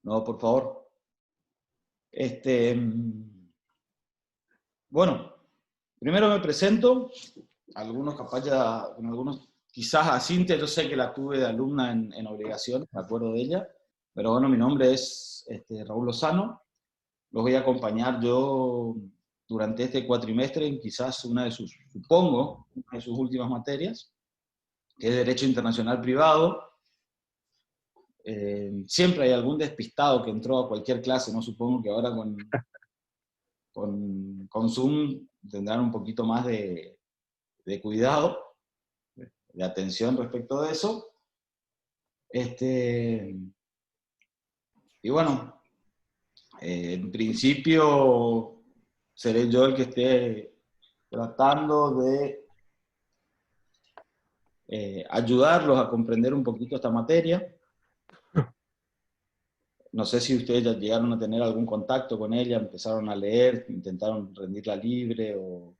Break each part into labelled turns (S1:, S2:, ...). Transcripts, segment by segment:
S1: No, por favor. Bueno, primero me presento. Algunos capaz ya, algunos quizás a Cintia, yo sé que la tuve de alumna en obligaciones, me acuerdo de ella. Pero bueno, mi nombre es Raúl Lozano. Los voy a acompañar yo durante este cuatrimestre en quizás una de sus, supongo, una de sus últimas materias, que es Derecho Internacional Privado. Siempre hay algún despistado que entró a cualquier clase, ¿no? Supongo que ahora con Zoom tendrán un poquito más de cuidado, de atención respecto de eso. Y bueno, en principio seré yo el que esté tratando de ayudarlos a comprender un poquito esta materia. No sé si ustedes ya llegaron a tener algún contacto con ella, empezaron a leer, intentaron rendirla libre, o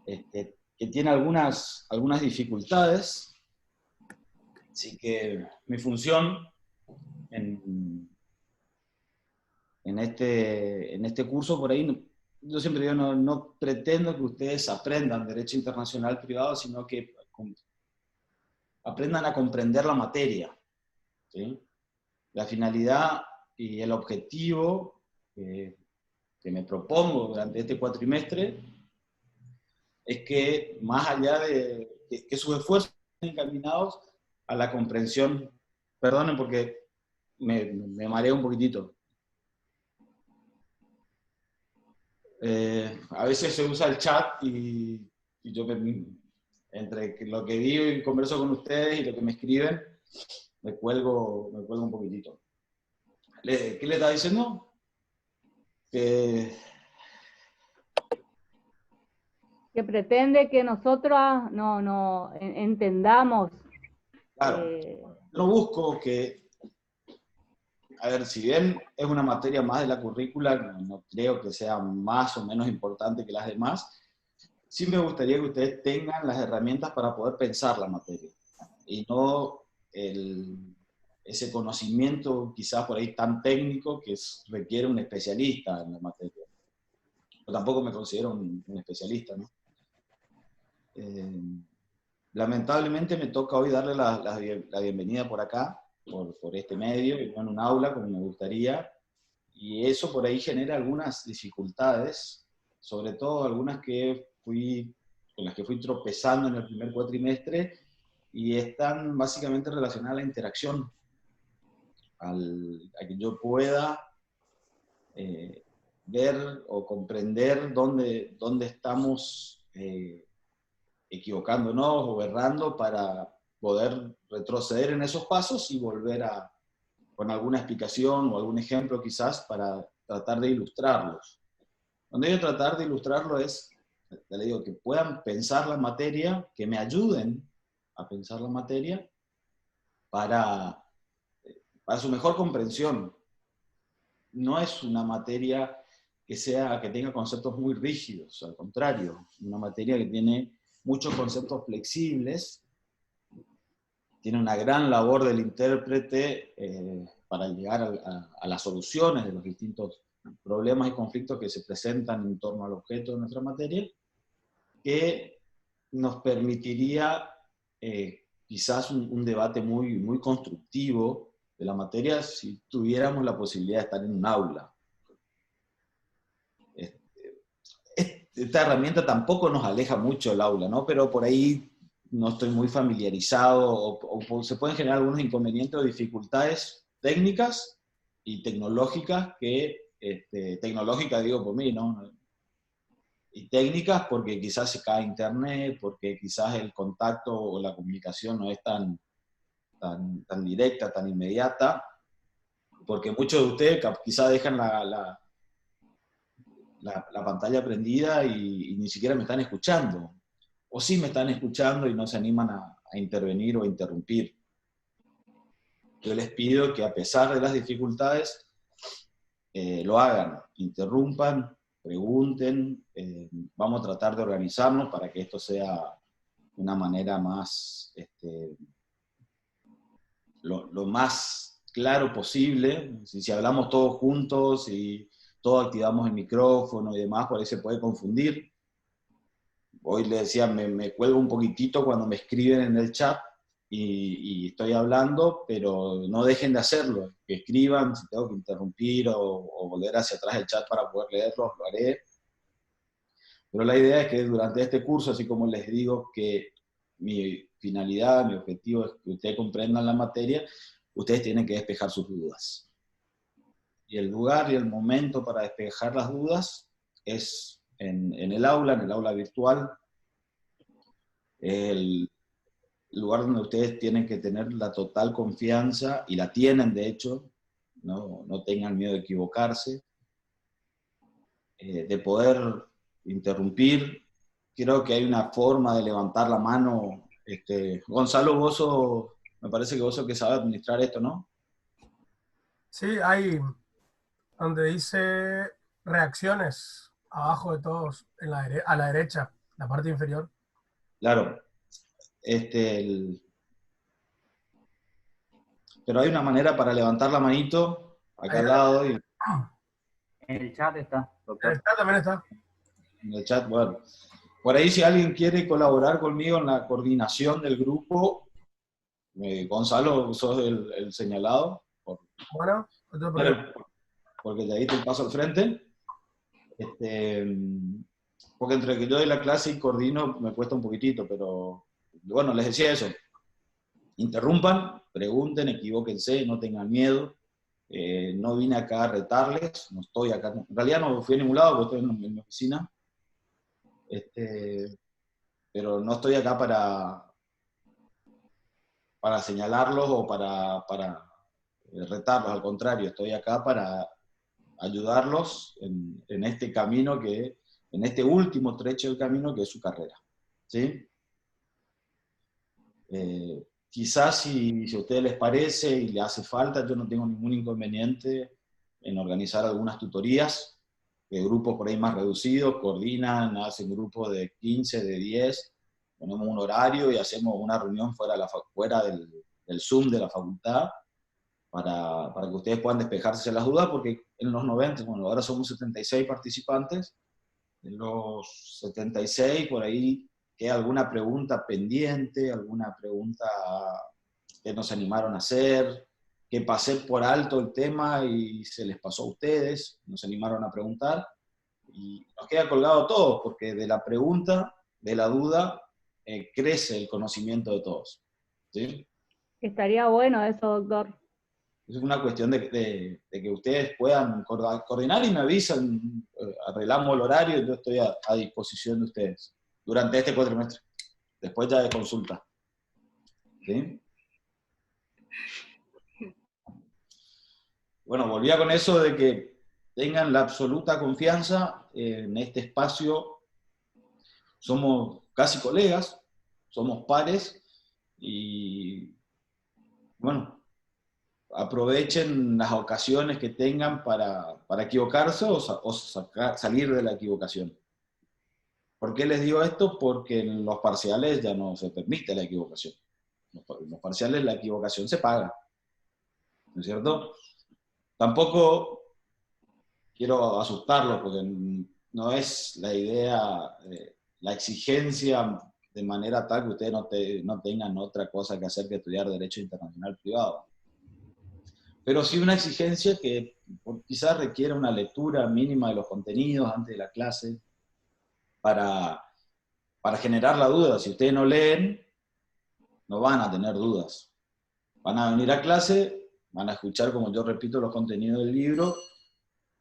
S1: que tiene algunas dificultades. Así que mi función en este curso, por ahí, yo siempre digo, no pretendo que ustedes aprendan Derecho Internacional Privado, sino que aprendan a comprender la materia, ¿sí? La finalidad y el objetivo que me propongo durante este cuatrimestre es que, más allá de que sus esfuerzos estén encaminados a la comprensión, perdonen porque me mareo un poquitito. A veces se usa el chat y yo entre lo que digo y converso con ustedes y lo que me escriben, me cuelgo un poquitito. ¿Qué le está diciendo? Que
S2: pretende que nosotros no entendamos.
S1: claro, yo no busco que, a ver, si bien es una materia más de la currícula, no creo que sea más o menos importante que las demás, sí me gustaría que ustedes tengan las herramientas para poder pensar la materia, y no ese conocimiento quizás por ahí tan técnico que requiere un especialista en la materia. Yo tampoco me considero un especialista, ¿no? Lamentablemente me toca hoy darle la bienvenida por acá, por este medio, y no en un aula como me gustaría, y eso por ahí genera algunas dificultades, sobre todo algunas con las que fui tropezando en el primer cuatrimestre, y están básicamente relacionadas a la interacción, a que yo pueda ver o comprender dónde estamos equivocándonos o errando, para poder retroceder en esos pasos y volver con alguna explicación o algún ejemplo quizás para tratar de ilustrarlos. Cuando yo tratar de ilustrarlo es, ya le digo, que puedan pensar la materia, que me ayuden a pensar la materia para su mejor comprensión. No es una materia que tenga conceptos muy rígidos, al contrario, una materia que tiene muchos conceptos flexibles, tiene una gran labor del intérprete para llegar a las soluciones de los distintos problemas y conflictos que se presentan en torno al objeto de nuestra materia, que nos permitiría quizás un debate muy constructivo de la materia si tuviéramos la posibilidad de estar en un aula. Esta herramienta tampoco nos aleja mucho del aula, ¿no? Pero por ahí no estoy muy familiarizado, o se pueden generar algunos inconvenientes o dificultades técnicas y tecnológicas tecnológicas digo por mí, ¿no? Y técnicas porque quizás se cae internet, porque quizás el contacto o la comunicación no es tan directa, tan inmediata, porque muchos de ustedes quizás dejan la pantalla prendida y ni siquiera me están escuchando. O sí me están escuchando y no se animan a intervenir o a interrumpir. Yo les pido que, a pesar de las dificultades, lo hagan, interrumpan, pregunten. Vamos a tratar de organizarnos para que esto sea una manera más, lo más claro posible. Si hablamos todos juntos y todos activamos el micrófono y demás, por ahí se puede confundir. Hoy le decía, me cuelgo un poquitito cuando me escriben en el chat y estoy hablando, pero no dejen de hacerlo. Que escriban, si tengo que interrumpir o volver hacia atrás el chat para poder leerlos, lo haré. Pero la idea es que durante este curso, así como les digo que mi finalidad, mi objetivo es que ustedes comprendan la materia, ustedes tienen que despejar sus dudas. Y el lugar y el momento para despejar las dudas es en el aula virtual, el lugar donde ustedes tienen que tener la total confianza, y la tienen de hecho, no tengan miedo de equivocarse, de poder interrumpir. Creo que hay una forma de levantar la mano. Gonzalo, me parece que vos sos que sabe administrar esto, ¿no?
S3: Sí, hay donde dice reacciones, abajo de todos, a la derecha, la parte inferior.
S1: Claro. Pero hay una manera para levantar la manito, acá al lado.
S4: En el chat está, doctor.
S3: En el chat también está.
S1: En el chat, bueno. Por ahí si alguien quiere colaborar conmigo en la coordinación del grupo, Gonzalo, sos el señalado.
S3: Bueno,
S1: porque de ahí te paso al frente. Porque entre que yo doy la clase y coordino me cuesta un poquitito, pero bueno, les decía eso. Interrumpan, pregunten, equivóquense, no tengan miedo. No vine acá a retarles, no estoy acá. En realidad no fui a ningún lado porque estoy en mi oficina. Pero no estoy acá para señalarlos o para retarlos, al contrario, estoy acá para ayudarlos en este camino, en este último trecho del camino que es su carrera. ¿Sí? Quizás si a ustedes les parece y les hace falta, yo no tengo ningún inconveniente en organizar algunas tutorías de grupos por ahí más reducidos, coordinan, hacen grupos de 15, de 10, ponemos un horario y hacemos una reunión fuera del Zoom de la facultad para que ustedes puedan despejarse las dudas, porque en los 90, bueno, ahora somos 76 participantes, en los 76 por ahí queda alguna pregunta pendiente, alguna pregunta que no se animaron a hacer, que pasé por alto el tema y se les pasó a ustedes, no se animaron a preguntar, y nos queda colgado todo, porque de la pregunta, de la duda, crece el conocimiento de todos. ¿Sí?
S2: Estaría bueno eso, doctor.
S1: Es una cuestión de que ustedes puedan coordinar y me avisan, arreglamos el horario y yo estoy a disposición de ustedes durante este cuatrimestre. Después ya de consulta. ¿Sí? Bueno, volvía con eso de que tengan la absoluta confianza en este espacio. Somos casi colegas, somos pares y bueno, aprovechen las ocasiones que tengan para equivocarse o salir de la equivocación. ¿Por qué les digo esto? Porque en los parciales ya no se permite la equivocación. En los parciales la equivocación se paga, ¿no es cierto? Tampoco quiero asustarlos, porque no es la idea, la exigencia de manera tal que ustedes no tengan otra cosa que hacer que estudiar Derecho Internacional Privado. Pero sí una exigencia que quizás requiera una lectura mínima de los contenidos antes de la clase para generar la duda. Si ustedes no leen, no van a tener dudas. Van a venir a clase, van a escuchar como yo repito los contenidos del libro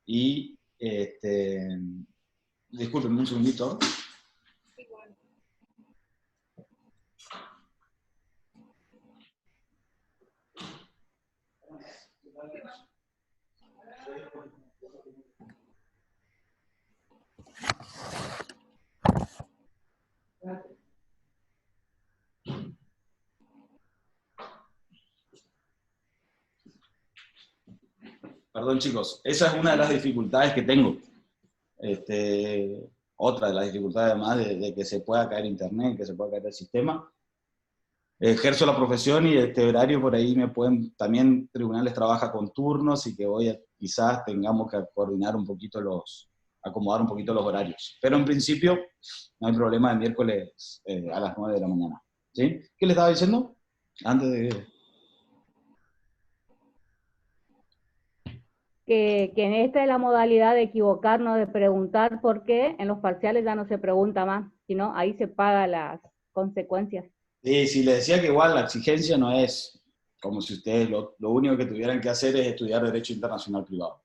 S1: y, discúlpenme un segundito. Perdón, chicos, esa es una de las dificultades que tengo. Otra de las dificultades además de que se pueda caer internet, que se pueda caer el sistema, ejerzo la profesión y este horario por ahí también tribunales trabaja con turnos y que quizás tengamos que coordinar un poquito acomodar un poquito los horarios. Pero en principio no hay problema de miércoles a las 9 de la mañana. ¿Sí? ¿Qué le estaba diciendo? Antes de...
S2: Que en esta es la modalidad de equivocarnos, de preguntar por qué, en los parciales ya no se pregunta más, sino ahí se paga las consecuencias.
S1: Sí, sí, le decía que igual la exigencia no es como si ustedes lo único que tuvieran que hacer es estudiar Derecho Internacional Privado.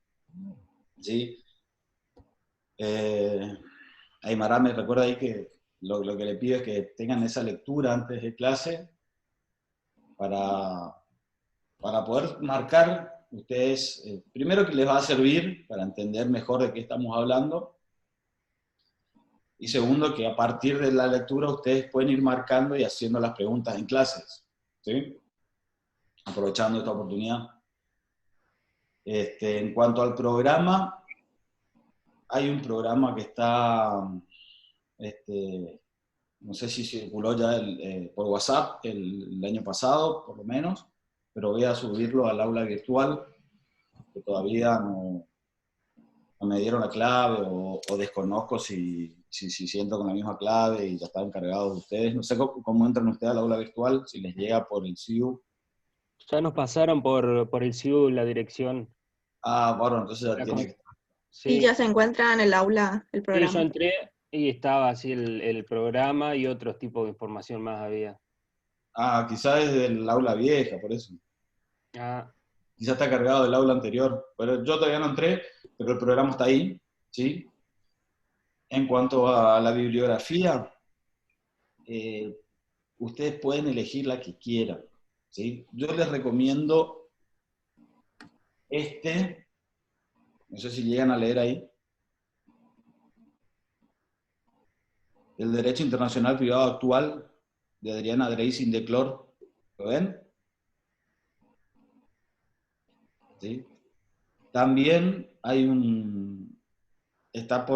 S1: ¿Sí? Aymara me recuerda ahí que lo que le pido es que tengan esa lectura antes de clase para poder marcar ustedes, primero que les va a servir para entender mejor de qué estamos hablando, y segundo que a partir de la lectura ustedes pueden ir marcando y haciendo las preguntas en clases, ¿sí? Aprovechando esta oportunidad. En cuanto al programa, hay un programa que está, no sé si circuló ya por WhatsApp el año pasado, por lo menos, pero voy a subirlo al aula virtual, que todavía no me dieron la clave o desconozco si siento con la misma clave y ya están encargados de ustedes. No sé cómo entran ustedes al aula virtual, si les llega por el CIU.
S5: Ya nos pasaron por el CIU la dirección.
S1: Ah, bueno, entonces ya tiene que estar.
S6: Sí,
S5: Sí,
S6: ya se encuentra en el aula el
S5: sí,
S6: programa.
S5: yo entré y estaba así el programa y otros tipos de información más había.
S1: Ah, quizás es del aula vieja, por eso.
S5: Ah,
S1: Quizás está cargado del aula anterior. Pero yo todavía no entré, pero el programa está ahí, ¿sí? En cuanto a la bibliografía, ustedes pueden elegir la que quieran, ¿sí? Yo les recomiendo no sé si llegan a leer ahí, El Derecho Internacional Privado Actual, de Adriana Dreising de Clor. ¿Lo ven? ¿Sí? También está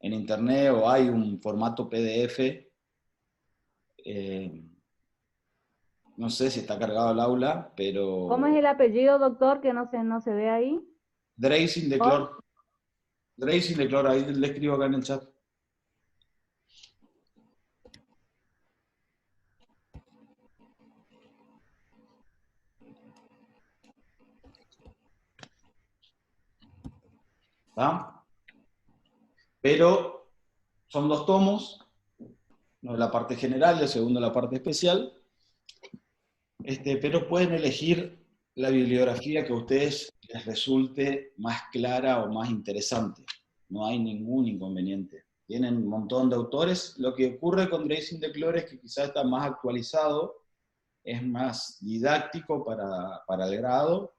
S1: en internet o hay un formato PDF, no sé si está cargado el aula, pero...
S2: ¿Cómo es el apellido, doctor, que no se ve ahí?
S1: Dreising de Clor. Dreising de Clor, ahí le escribo acá en el chat. ¿Está? Pero son 2 tomos, uno de la parte general y el segundo de la parte especial, pero pueden elegir la bibliografía que a ustedes les resulte más clara o más interesante. No hay ningún inconveniente. Tienen un montón de autores. Lo que ocurre con Dreising de Clore es que quizás está más actualizado, es más didáctico para el grado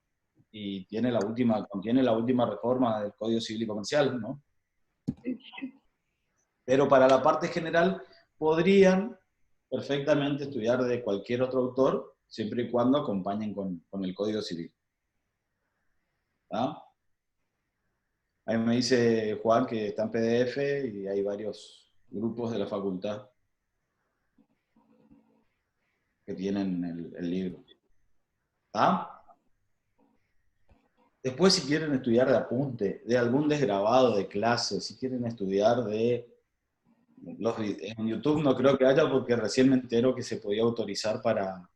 S1: y contiene la última reforma del Código Civil y Comercial, ¿no? Pero para la parte general podrían perfectamente estudiar de cualquier otro autor, siempre y cuando acompañen con el Código Civil. ¿Ah? Ahí me dice Juan que está en PDF y hay varios grupos de la facultad que tienen el libro. ¿Ah? Después, si quieren estudiar de apunte, de algún desgrabado de clase, si quieren estudiar en YouTube no creo que haya, porque recién me entero que se podía autorizar para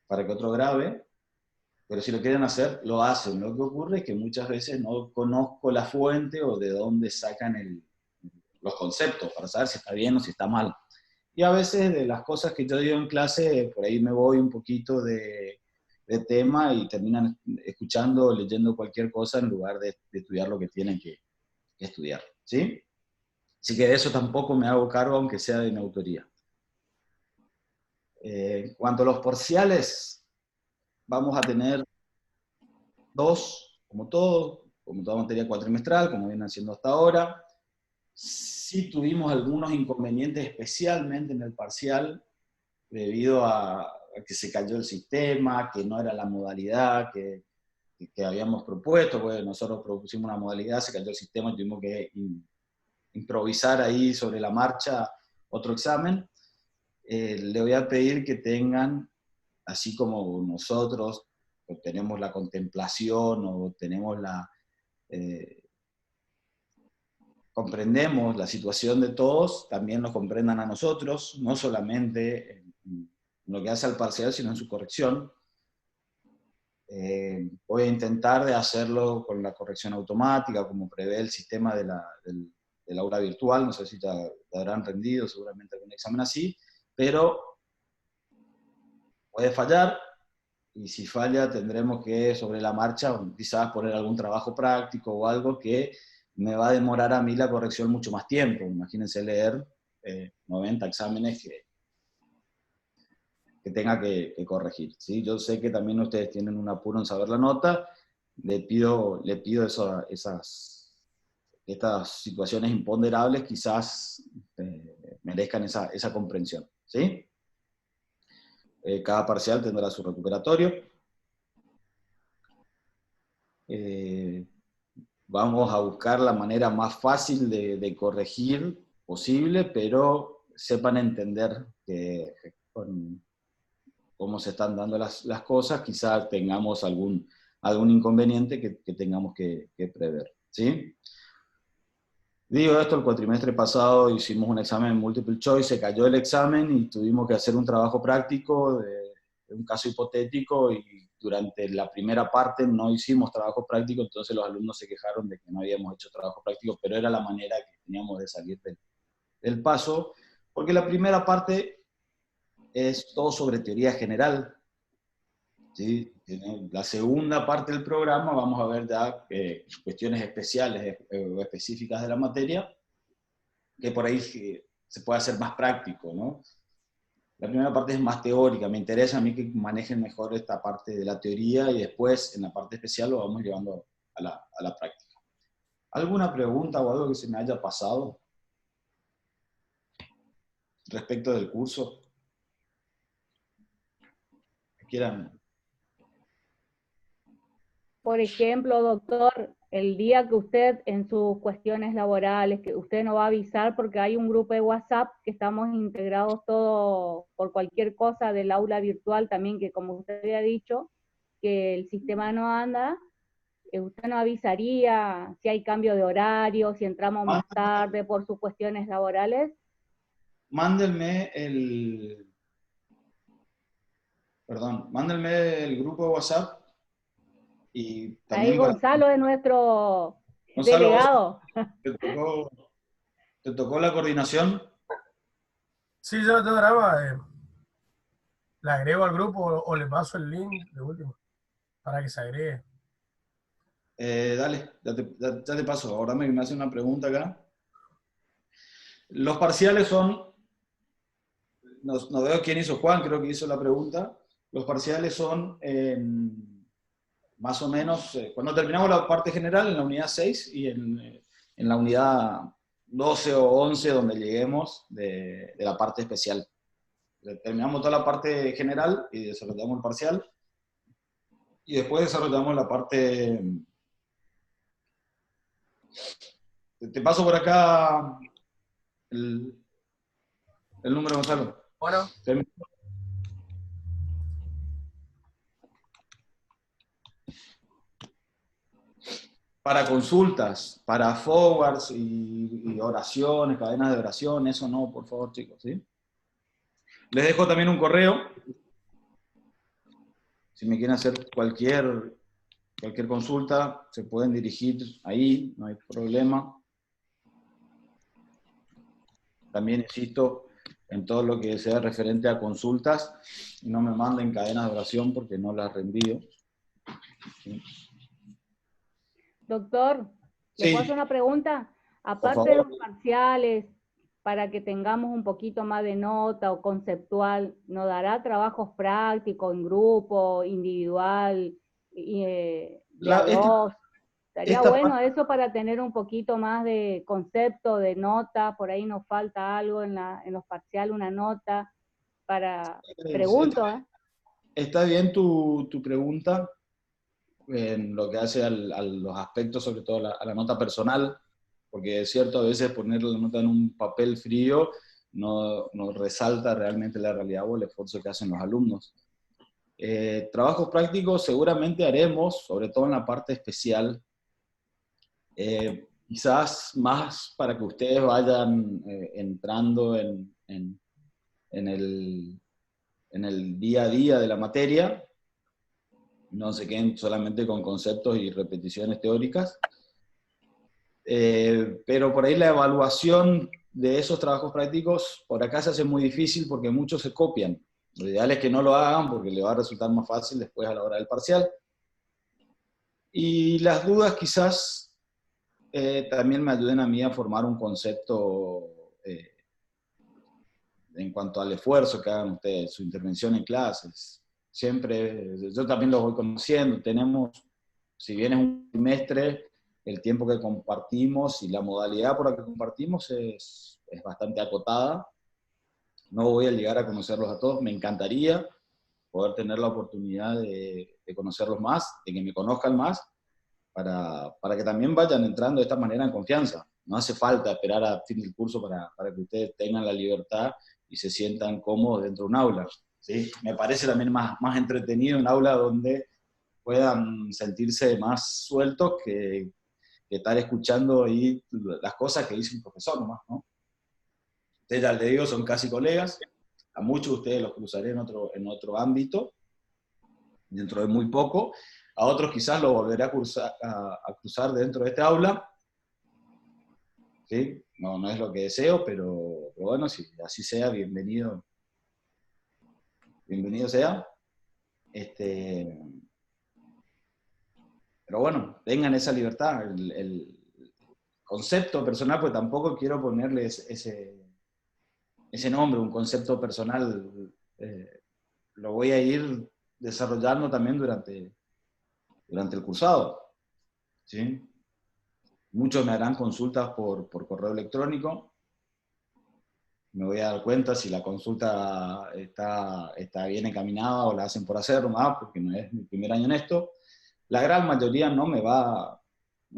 S1: que otro grabe, pero si lo quieren hacer, lo hacen. Lo que ocurre es que muchas veces no conozco la fuente o de dónde sacan los conceptos para saber si está bien o si está mal. Y a veces de las cosas que yo digo en clase, por ahí me voy un poquito de tema y terminan escuchando o leyendo cualquier cosa en lugar de estudiar lo que tienen que estudiar. ¿Sí? Así que de eso tampoco me hago cargo, aunque sea de mi autoría. En cuanto a los parciales, vamos a tener 2, como toda materia cuatrimestral, como vienen haciendo hasta ahora. Sí tuvimos algunos inconvenientes, especialmente en el parcial, debido a que se cayó el sistema, que no era la modalidad que habíamos propuesto, porque nosotros propusimos una modalidad, se cayó el sistema y tuvimos que improvisar ahí sobre la marcha otro examen. le voy a pedir que tengan, así como nosotros tenemos la contemplación o tenemos comprendemos la situación de todos, también nos comprendan a nosotros, no solamente en lo que hace al parcial, sino en su corrección. Voy a intentar de hacerlo con la corrección automática, como prevé el sistema del aula virtual. No sé si te habrán rendido seguramente algún examen así, pero puede fallar, y si falla tendremos que sobre la marcha quizás poner algún trabajo práctico o algo que me va a demorar a mí la corrección mucho más tiempo. Imagínense leer 90 exámenes que tenga que corregir, ¿sí? Yo sé que también ustedes tienen un apuro en saber la nota, le pido estas situaciones imponderables quizás merezcan esa comprensión, ¿sí? Cada parcial tendrá su recuperatorio. Vamos a buscar la manera más fácil de corregir posible, pero sepan entender que con cómo se están dando las cosas, quizás tengamos algún inconveniente que tengamos que prever, ¿sí? Digo esto, el cuatrimestre pasado hicimos un examen multiple choice, se cayó el examen y tuvimos que hacer un trabajo práctico de un caso hipotético, y durante la primera parte no hicimos trabajo práctico, entonces los alumnos se quejaron de que no habíamos hecho trabajo práctico, pero era la manera que teníamos de salir del paso, porque la primera parte es todo sobre teoría general, ¿sí? La segunda parte del programa vamos a ver ya cuestiones especiales o específicas de la materia, que por ahí se puede hacer más práctico, ¿no? La primera parte es más teórica, me interesa a mí que manejen mejor esta parte de la teoría, y después en la parte especial lo vamos llevando a la práctica. ¿Alguna pregunta o algo que se me haya pasado respecto del curso? ¿Quieran?
S2: Por ejemplo, doctor, el día que usted en sus cuestiones laborales, que usted no va a avisar porque hay un grupo de WhatsApp que estamos integrados todos por cualquier cosa del aula virtual también, que como usted había dicho, que el sistema no anda, usted no avisaría si hay cambio de horario, si entramos más tarde por sus cuestiones laborales.
S1: Mándenme mándenme el grupo de WhatsApp. Y también
S2: ahí Gonzalo es nuestro
S1: Gonzalo,
S2: delegado.
S1: ¿te tocó la coordinación?
S3: Sí, yo lo tengo grabado. Le agrego al grupo o le paso el link de último para que se agregue.
S1: Dale, ya te paso. Ahora me hace una pregunta acá. Los parciales son, no veo quién hizo, Juan creo que hizo la pregunta. Los parciales son más o menos, cuando terminamos la parte general en la unidad 6 y en la unidad 12 o 11 donde lleguemos de la parte especial. Terminamos toda la parte general y desarrollamos el parcial, y después desarrollamos la parte... Te paso por acá el número, Gonzalo.
S3: Bueno.
S1: Para consultas, para forwards y oraciones, cadenas de oración, eso no, por favor, chicos, ¿sí? Les dejo también un correo. Si me quieren hacer cualquier consulta, se pueden dirigir ahí, no hay problema. También insisto en todo lo que sea referente a consultas, y no me manden cadenas de oración porque no las reenvío. ¿Sí?
S2: Doctor, ¿le
S1: Sí.
S2: puedo hacer una pregunta? Aparte de los parciales, para que tengamos un poquito más de nota o conceptual, ¿nos dará trabajos prácticos en grupo, individual, de a dos? Estaría bueno eso para tener un poquito más de concepto, de nota, por ahí nos falta algo en los parciales, una nota, pregunto, ¿eh?
S1: Está bien tu pregunta en lo que hace a los aspectos, sobre todo a la nota personal, porque es cierto, a veces poner la nota en un papel frío no resalta realmente la realidad o el esfuerzo que hacen los alumnos. Trabajos prácticos seguramente haremos, sobre todo en la parte especial, quizás más para que ustedes vayan entrando en el día a día de la materia, no se queden solamente con conceptos y repeticiones teóricas, pero por ahí la evaluación de esos trabajos prácticos por acá se hace muy difícil porque muchos se copian. Lo ideal es que no lo hagan porque les va a resultar más fácil después a la hora del parcial. Y las dudas quizás también me ayuden a mí a formar un concepto en cuanto al esfuerzo que hagan ustedes, su intervención en clases. Siempre, yo también lo voy conociendo, tenemos, si bien es un trimestre, el tiempo que compartimos y la modalidad por la que compartimos es bastante acotada. No voy a llegar a conocerlos a todos, me encantaría poder tener la oportunidad de conocerlos más, de que me conozcan más, para que también vayan entrando de esta manera en confianza. No hace falta esperar a fin del curso para que ustedes tengan la libertad y se sientan cómodos dentro de un aula, ¿sí? Me parece también más entretenido un aula donde puedan sentirse más sueltos que estar escuchando ahí las cosas que dice un profesor nomás, ¿no? Ustedes, ya les digo, son casi colegas, a muchos de ustedes los cruzaré en otro ámbito, dentro de muy poco, a otros quizás los volveré a cruzar dentro de este aula, ¿sí? No es lo que deseo, pero bueno, si así sea, bienvenido sea. Pero bueno, tengan esa libertad, el concepto personal, pues tampoco quiero ponerles ese nombre, un concepto personal, lo voy a ir desarrollando también durante el cursado, ¿sí? Muchos me harán consultas por correo electrónico, me voy a dar cuenta si la consulta está bien encaminada o la hacen por hacer nomás, porque no es mi primer año en esto. La gran mayoría no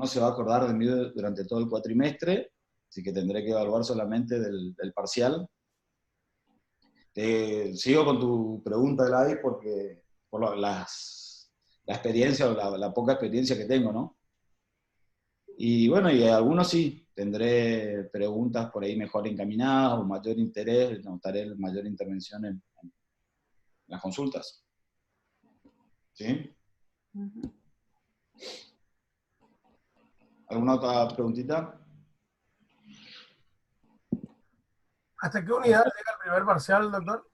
S1: se va a acordar de mí durante todo el cuatrimestre, así que tendré que evaluar solamente del parcial. Sigo con tu pregunta, Gladys, porque por la experiencia o la poca experiencia que tengo, ¿no? Y bueno, y algunos sí, tendré preguntas por ahí mejor encaminadas o mayor interés, notaré mayor intervención en las consultas. ¿Sí?
S2: Ujú.
S1: ¿Alguna otra preguntita?
S3: ¿Hasta qué unidad llega el primer parcial, doctor?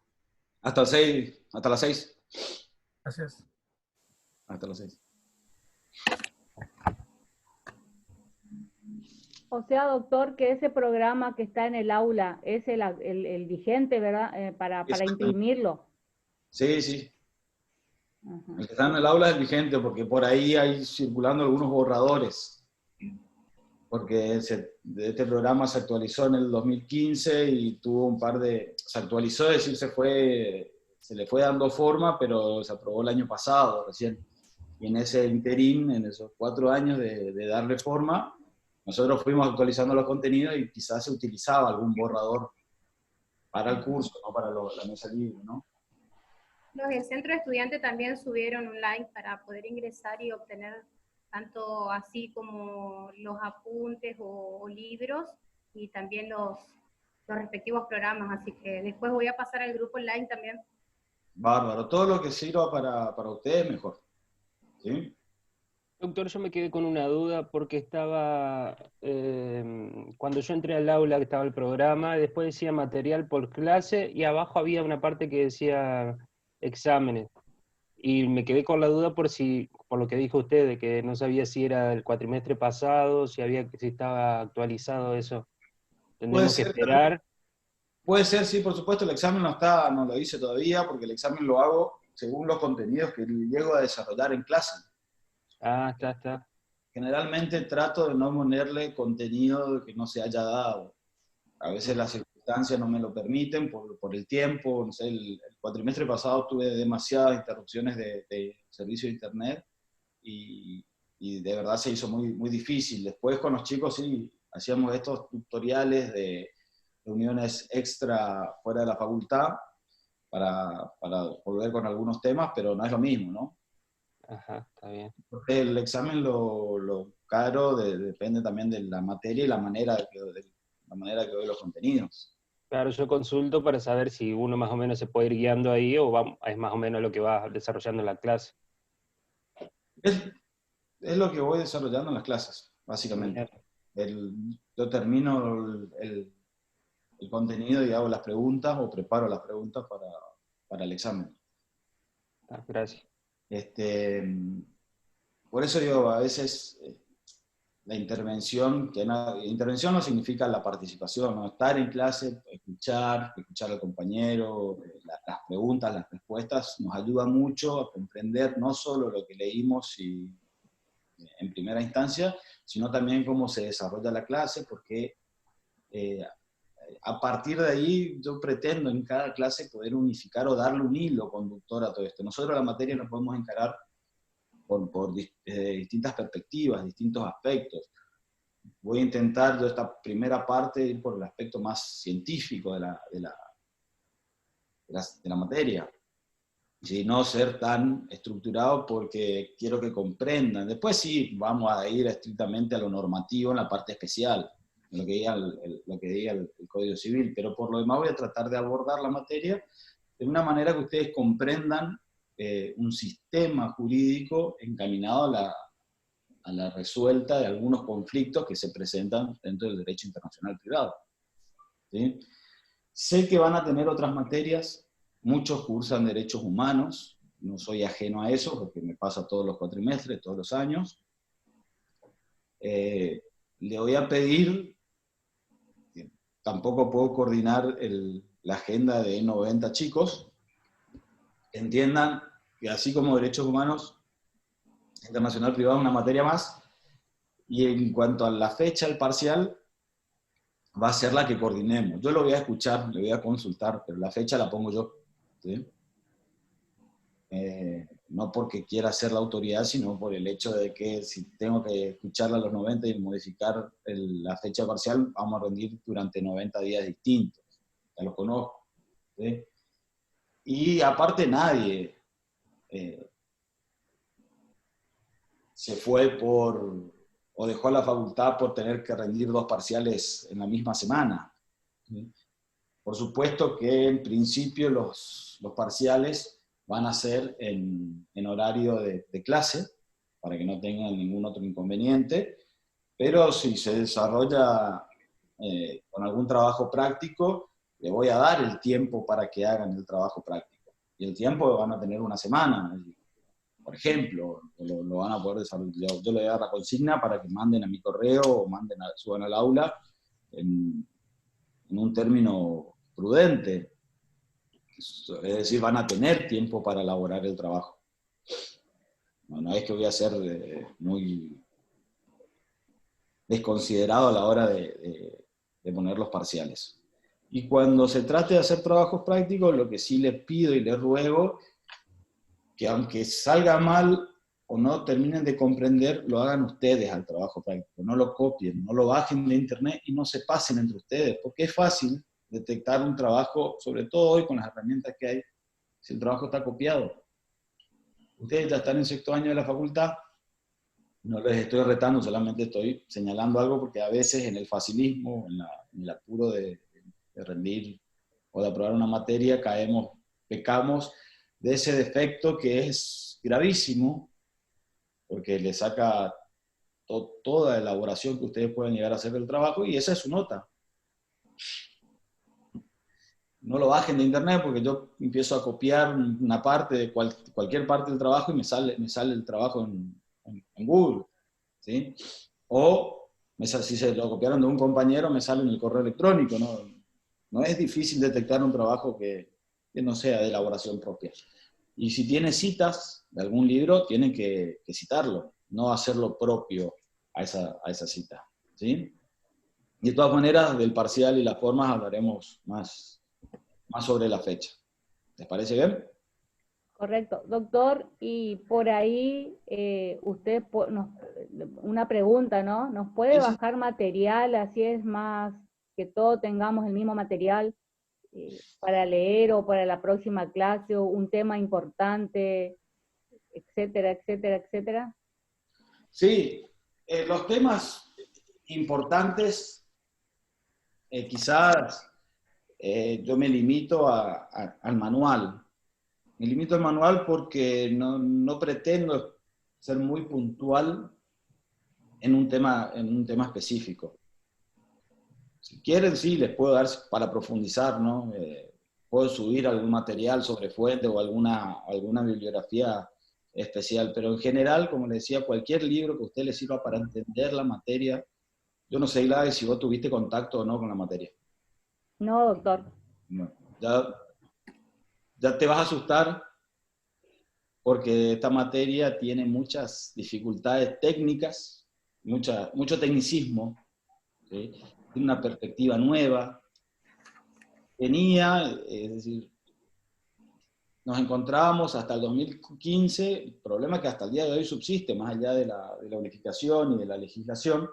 S1: Hasta las 6. Hasta las 6.
S3: Gracias.
S1: Hasta las 6.
S2: O sea, doctor, que ese programa que está en el aula es el vigente, ¿verdad? Para imprimirlo.
S1: Sí, sí.
S2: Ajá.
S1: El que está en el aula es el vigente, porque por ahí hay circulando algunos borradores. Porque este programa se actualizó en el 2015 y tuvo un par de... Se actualizó, es decir, se le fue dando forma, pero se aprobó el año pasado recién. Y en ese interín, en esos 4 años de darle forma, nosotros fuimos actualizando los contenidos y quizás se utilizaba algún borrador para el curso, no para la mesa libre, ¿no?
S6: Los del centro de estudiantes también subieron online para poder ingresar y obtener tanto así como los apuntes o libros y también los respectivos programas. Así que después voy a pasar al grupo online también.
S1: Bárbaro. Todo lo que sirva para ustedes, mejor. ¿Sí?
S5: Doctor, yo me quedé con una duda porque cuando yo entré al aula que estaba el programa, después decía material por clase y abajo había una parte que decía exámenes. Y me quedé con la duda por lo que dijo usted, de que no sabía si era el cuatrimestre pasado, si estaba actualizado eso. Tendremos que esperar.
S1: Puede ser, sí, por supuesto, el examen no lo hice todavía, porque el examen lo hago según los contenidos que llego a desarrollar en clase.
S5: Ah, está.
S1: Generalmente trato de no ponerle contenido que no se haya dado. A veces las circunstancias no me lo permiten por el tiempo. No sé, el cuatrimestre pasado tuve demasiadas interrupciones de servicio de internet y de verdad se hizo muy, muy difícil. Después con los chicos sí, hacíamos estos tutoriales de reuniones extra fuera de la facultad para volver con algunos temas, pero no es lo mismo, ¿no?
S5: Ajá, está bien.
S1: Porque el examen lo caro depende también de la materia y la manera que doy los contenidos.
S5: Claro, yo consulto para saber si uno más o menos se puede ir guiando ahí o es más o menos lo que va desarrollando en la clase.
S1: Es lo que voy desarrollando en las clases, básicamente. Yo termino el contenido y hago las preguntas o preparo las preguntas para el examen.
S5: Ah, gracias.
S1: Por eso digo, a veces la intervención, intervención no significa la participación, ¿no? Estar en clase, escuchar al compañero, las preguntas, las respuestas, nos ayuda mucho a comprender no solo lo que leímos en primera instancia, sino también cómo se desarrolla la clase, porque a partir de ahí yo pretendo en cada clase poder unificar o darle un hilo conductor a todo esto. Nosotros la materia nos podemos encarar por distintas perspectivas, distintos aspectos. Voy a intentar yo esta primera parte ir por el aspecto más científico de la materia. ¿Sí? No ser tan estructurado porque quiero que comprendan. Después sí, vamos a ir estrictamente a lo normativo en la parte especial, en lo que diga el Código Civil, pero por lo demás voy a tratar de abordar la materia de una manera que ustedes comprendan un sistema jurídico encaminado a la resuelta de algunos conflictos que se presentan dentro del derecho internacional privado. ¿Sí? Sé que van a tener otras materias. Muchos cursan derechos humanos, no soy ajeno a eso, porque me pasa todos los cuatrimestres, todos los años. Le voy a pedir, tampoco puedo coordinar la agenda de 90 chicos, que entiendan que así como derechos humanos, internacional privado es una materia más, y en cuanto a la fecha, el parcial, va a ser la que coordinemos. Yo lo voy a escuchar, le voy a consultar, pero la fecha la pongo yo. ¿Sí? No porque quiera ser la autoridad, sino por el hecho de que si tengo que escucharla a los 90 y modificar la fecha parcial, vamos a rendir durante 90 días distintos. Ya los conozco. ¿Sí? Y aparte nadie se fue o dejó la facultad por tener que rendir 2 parciales en la misma semana. ¿Sí? Por supuesto que en principio los parciales van a ser en horario de clase, para que no tengan ningún otro inconveniente, pero si se desarrolla con algún trabajo práctico, le voy a dar el tiempo para que hagan el trabajo práctico. Y el tiempo van a tener una semana, por ejemplo, lo van a poder desarrollar. Yo le voy a dar la consigna para que manden a mi correo o suban al aula en un término prudente. Es decir, van a tener tiempo para elaborar el trabajo. No es que voy a ser muy desconsiderado a la hora de poner los parciales. Y cuando se trate de hacer trabajos prácticos, lo que sí les pido y les ruego, que aunque salga mal o no terminen de comprender, lo hagan ustedes al trabajo práctico. No lo copien, no lo bajen de internet y no se pasen entre ustedes, porque es fácil detectar un trabajo, sobre todo hoy con las herramientas que hay, si el trabajo está copiado. Ustedes ya están en 6º año de la facultad, no les estoy retando, solamente estoy señalando algo porque a veces en el facilismo, en el apuro de rendir o de aprobar una materia, pecamos de ese defecto que es gravísimo, porque le saca toda elaboración que ustedes pueden llegar a hacer del trabajo, y esa es su nota. No lo bajen de internet porque yo empiezo a copiar una parte de cualquier parte del trabajo y me sale el trabajo en Google. ¿Sí? O si se lo copiaron de un compañero, me sale en el correo electrónico. No es difícil detectar un trabajo que no sea de elaboración propia. Y si tiene citas de algún libro, tienen que citarlo, no hacerlo propio a esa cita. ¿Sí? Y de todas maneras, del parcial y las formas hablaremos más sobre la fecha. ¿Les parece bien?
S2: Correcto. Doctor, y por ahí una pregunta, ¿no? ¿Nos puede
S1: Sí.
S2: bajar material, así es más que todos tengamos el mismo material para leer o para la próxima clase, o un tema importante, etcétera, etcétera, etcétera?
S1: Sí, los temas importantes, quizás yo me limito al manual. Me limito al manual porque no pretendo ser muy puntual en un tema específico. Si quieren, sí, les puedo dar para profundizar, ¿no? Puedo subir algún material sobre fuente o alguna bibliografía especial, pero en general, como les decía, cualquier libro que a usted le sirva para entender la materia. Yo no sé, Gladys, si vos tuviste contacto o no con la materia.
S2: No, doctor.
S1: No. Ya te vas a asustar porque esta materia tiene muchas dificultades técnicas, mucho tecnicismo, ¿sí? Tiene una perspectiva nueva. Es decir, nos encontrábamos hasta el 2015, el problema es que hasta el día de hoy subsiste, más allá de la unificación y de la legislación,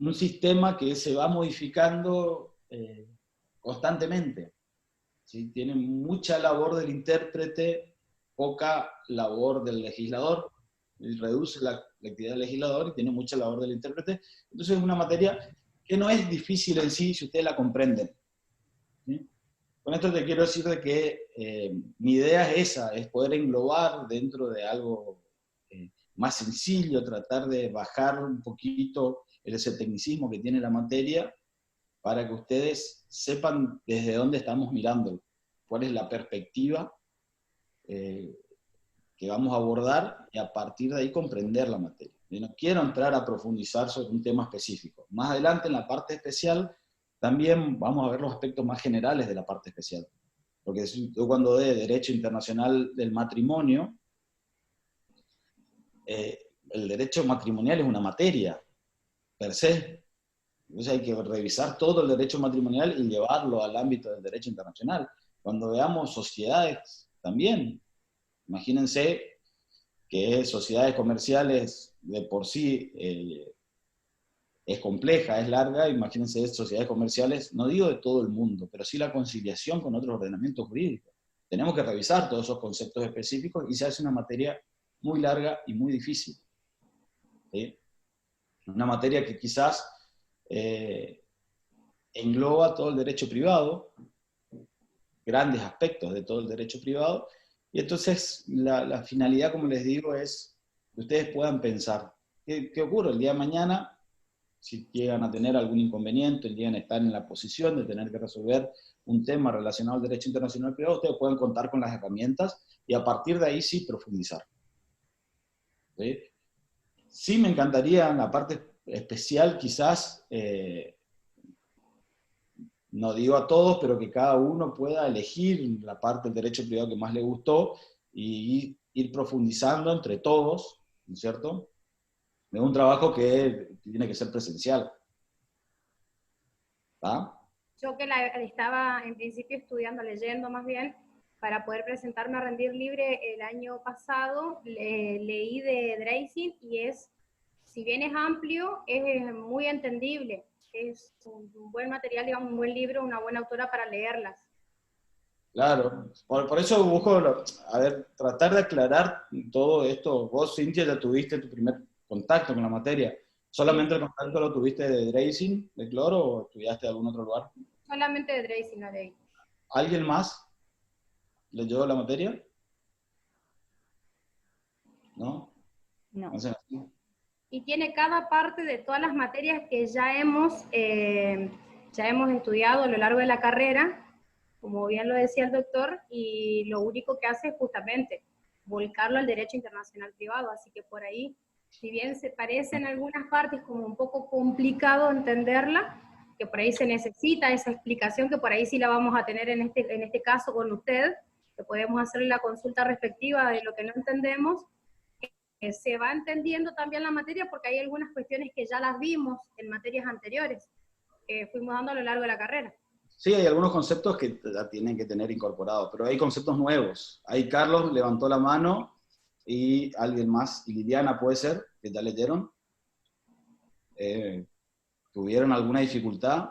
S1: un sistema que se va modificando constantemente. ¿Sí? Tiene mucha labor del intérprete, poca labor del legislador, y reduce la actividad del legislador y tiene mucha labor del intérprete. Entonces es una materia que no es difícil en sí si ustedes la comprenden. ¿Sí? Con esto te quiero decir de que mi idea es esa, es poder englobar dentro de algo más sencillo, tratar de bajar un poquito ese tecnicismo que tiene la materia, para que ustedes sepan desde dónde estamos mirando, cuál es la perspectiva que vamos a abordar, y a partir de ahí comprender la materia. Yo no quiero entrar a profundizar sobre un tema específico. Más adelante, en la parte especial, también vamos a ver los aspectos más generales de la parte especial. Porque yo cuando doy Derecho Internacional del Matrimonio, el derecho matrimonial es una materia, per se. Entonces hay que revisar todo el derecho matrimonial y llevarlo al ámbito del derecho internacional. Cuando veamos sociedades también, imagínense que sociedades comerciales de por sí es compleja, es larga, imagínense sociedades comerciales, no digo de todo el mundo, pero sí la conciliación con otros ordenamientos jurídicos. Tenemos que revisar todos esos conceptos específicos y se hace una materia muy larga y muy difícil. ¿Sí? Una materia que quizás engloba todo el derecho privado, grandes aspectos de todo el derecho privado, y entonces la finalidad, como les digo, es que ustedes puedan pensar, ¿qué ocurre el día de mañana? Si llegan a tener algún inconveniente, llegan a estar en la posición de tener que resolver un tema relacionado al derecho internacional privado, ustedes pueden contar con las herramientas y a partir de ahí sí profundizar. ¿Sí? Sí me encantaría en la parte especial quizás, no digo a todos, pero que cada uno pueda elegir la parte del derecho privado que más le gustó y ir profundizando entre todos, ¿no es cierto? Es un trabajo que tiene que ser presencial. ¿Ah?
S6: Yo que la estaba en principio estudiando, leyendo más bien, para poder presentarme a rendir libre el año pasado, leí de Dreising y si bien es amplio, es muy entendible. Es un buen material, digamos, un buen libro, una buena autora para leerlas.
S1: Claro, por eso busco, tratar de aclarar todo esto. Vos, Cintia, ya tuviste tu primer contacto con la materia. ¿Solamente el contacto lo tuviste de Dreising, de Cloro, o estudiaste de algún otro lugar?
S6: Solamente de Dreising la leí.
S1: ¿Alguien más leyó la materia? ¿No?
S2: No.
S6: Y tiene cada parte de todas las materias que ya hemos estudiado a lo largo de la carrera, como bien lo decía el doctor, y lo único que hace es justamente volcarlo al derecho internacional privado, así que por ahí, si bien se parece en algunas partes como un poco complicado entenderla, que por ahí se necesita esa explicación, que por ahí sí la vamos a tener en este caso con usted, que podemos hacerle la consulta respectiva de lo que no entendemos, se va entendiendo también la materia porque hay algunas cuestiones que ya las vimos en materias anteriores, que fuimos dando a lo largo de la carrera.
S1: Sí, hay algunos conceptos que ya tienen que tener incorporados, pero hay conceptos nuevos. Ahí Carlos levantó la mano y alguien más, y Liliana puede ser, que ya leyeron. ¿Tuvieron alguna dificultad?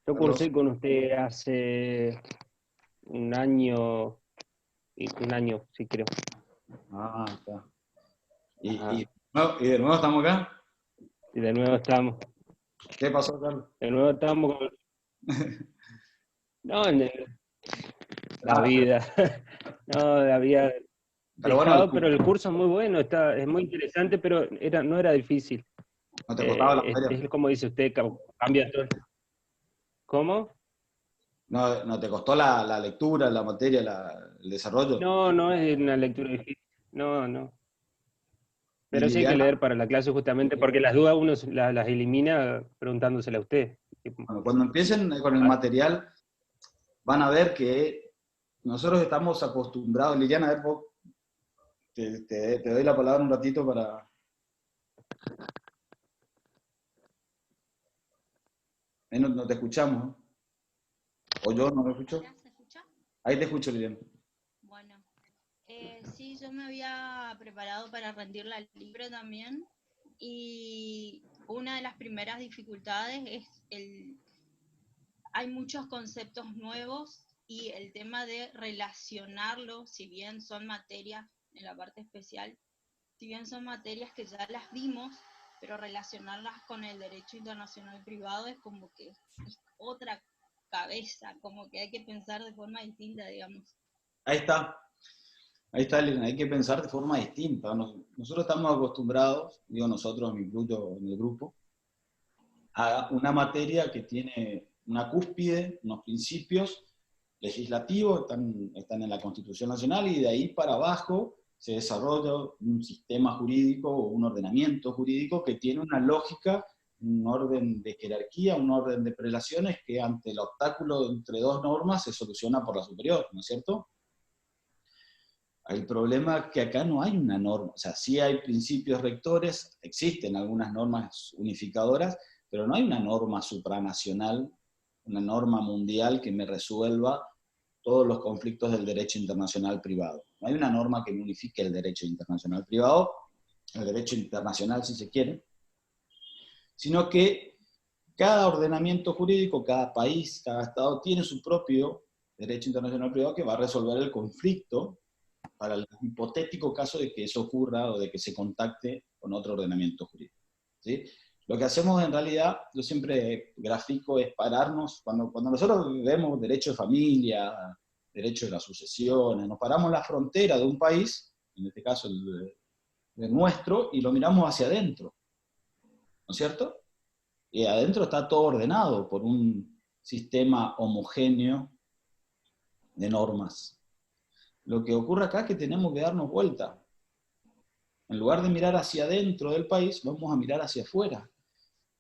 S5: Yo cursé con usted hace un año, sí creo.
S1: Ah, está.
S5: Ajá.
S1: ¿Y de nuevo estamos acá?
S5: Y de nuevo estamos.
S1: ¿Qué pasó, Carlos?
S5: De nuevo estamos con... No, la vida. No, había
S1: Pero bueno,
S5: dejado, pero el curso es muy bueno, es muy interesante, pero no era difícil.
S1: ¿no te costaba la materia?
S5: Es como dice usted, cambia todo. ¿Cómo?
S1: ¿No te costó la lectura, la materia, el desarrollo?
S5: No es una lectura difícil. No. Pero sí hay que
S1: Liliana,
S5: leer para la clase justamente porque las dudas uno las elimina preguntándosela a usted.
S1: bueno, cuando empiecen con el material, van a ver que nosotros estamos acostumbrados. Liliana, a ver, vos, te doy la palabra un ratito para... No te escuchamos, ¿no? ¿O yo no me escucho?
S7: ¿Se escucha?
S1: Ahí te escucho, Liliana.
S7: Bueno, sí, yo me había preparado para rendirla al libro también, y una de las primeras dificultades es hay muchos conceptos nuevos y el tema de relacionarlos, si bien son materias en la parte especial, si bien son materias que ya las vimos, pero relacionarlas con el derecho internacional privado es como que es otra cabeza, como que hay que pensar de forma distinta, digamos.
S1: Ahí está, Liliana, hay que pensar de forma distinta. Nosotros estamos acostumbrados, digo nosotros, me incluyo en el grupo, a una materia que tiene una cúspide, unos principios legislativos, están en la Constitución Nacional, y de ahí para abajo se desarrolla un sistema jurídico o un ordenamiento jurídico que tiene una lógica, un orden de jerarquía, un orden de prelaciones que ante el obstáculo entre dos normas se soluciona por la superior, ¿no es cierto? El problema es que acá no hay una norma, o sea, sí hay principios rectores, existen algunas normas unificadoras, pero no hay una norma supranacional, una norma mundial que me resuelva todos los conflictos del derecho internacional privado. No hay una norma que me unifique el derecho internacional privado, el derecho internacional si se quiere, sino que cada ordenamiento jurídico, cada país, cada estado tiene su propio derecho internacional privado que va a resolver el conflicto para el hipotético caso de que eso ocurra o de que se contacte con otro ordenamiento jurídico, ¿sí? Lo que hacemos en realidad, yo siempre grafico, es pararnos, cuando nosotros vemos derecho de familia, derecho de las sucesiones, nos paramos en la frontera de un país, en este caso el de nuestro, y lo miramos hacia adentro, ¿no es cierto? Y adentro está todo ordenado por un sistema homogéneo de normas. Lo que ocurre acá es que tenemos que darnos vuelta. En lugar de mirar hacia adentro del país, vamos a mirar hacia afuera.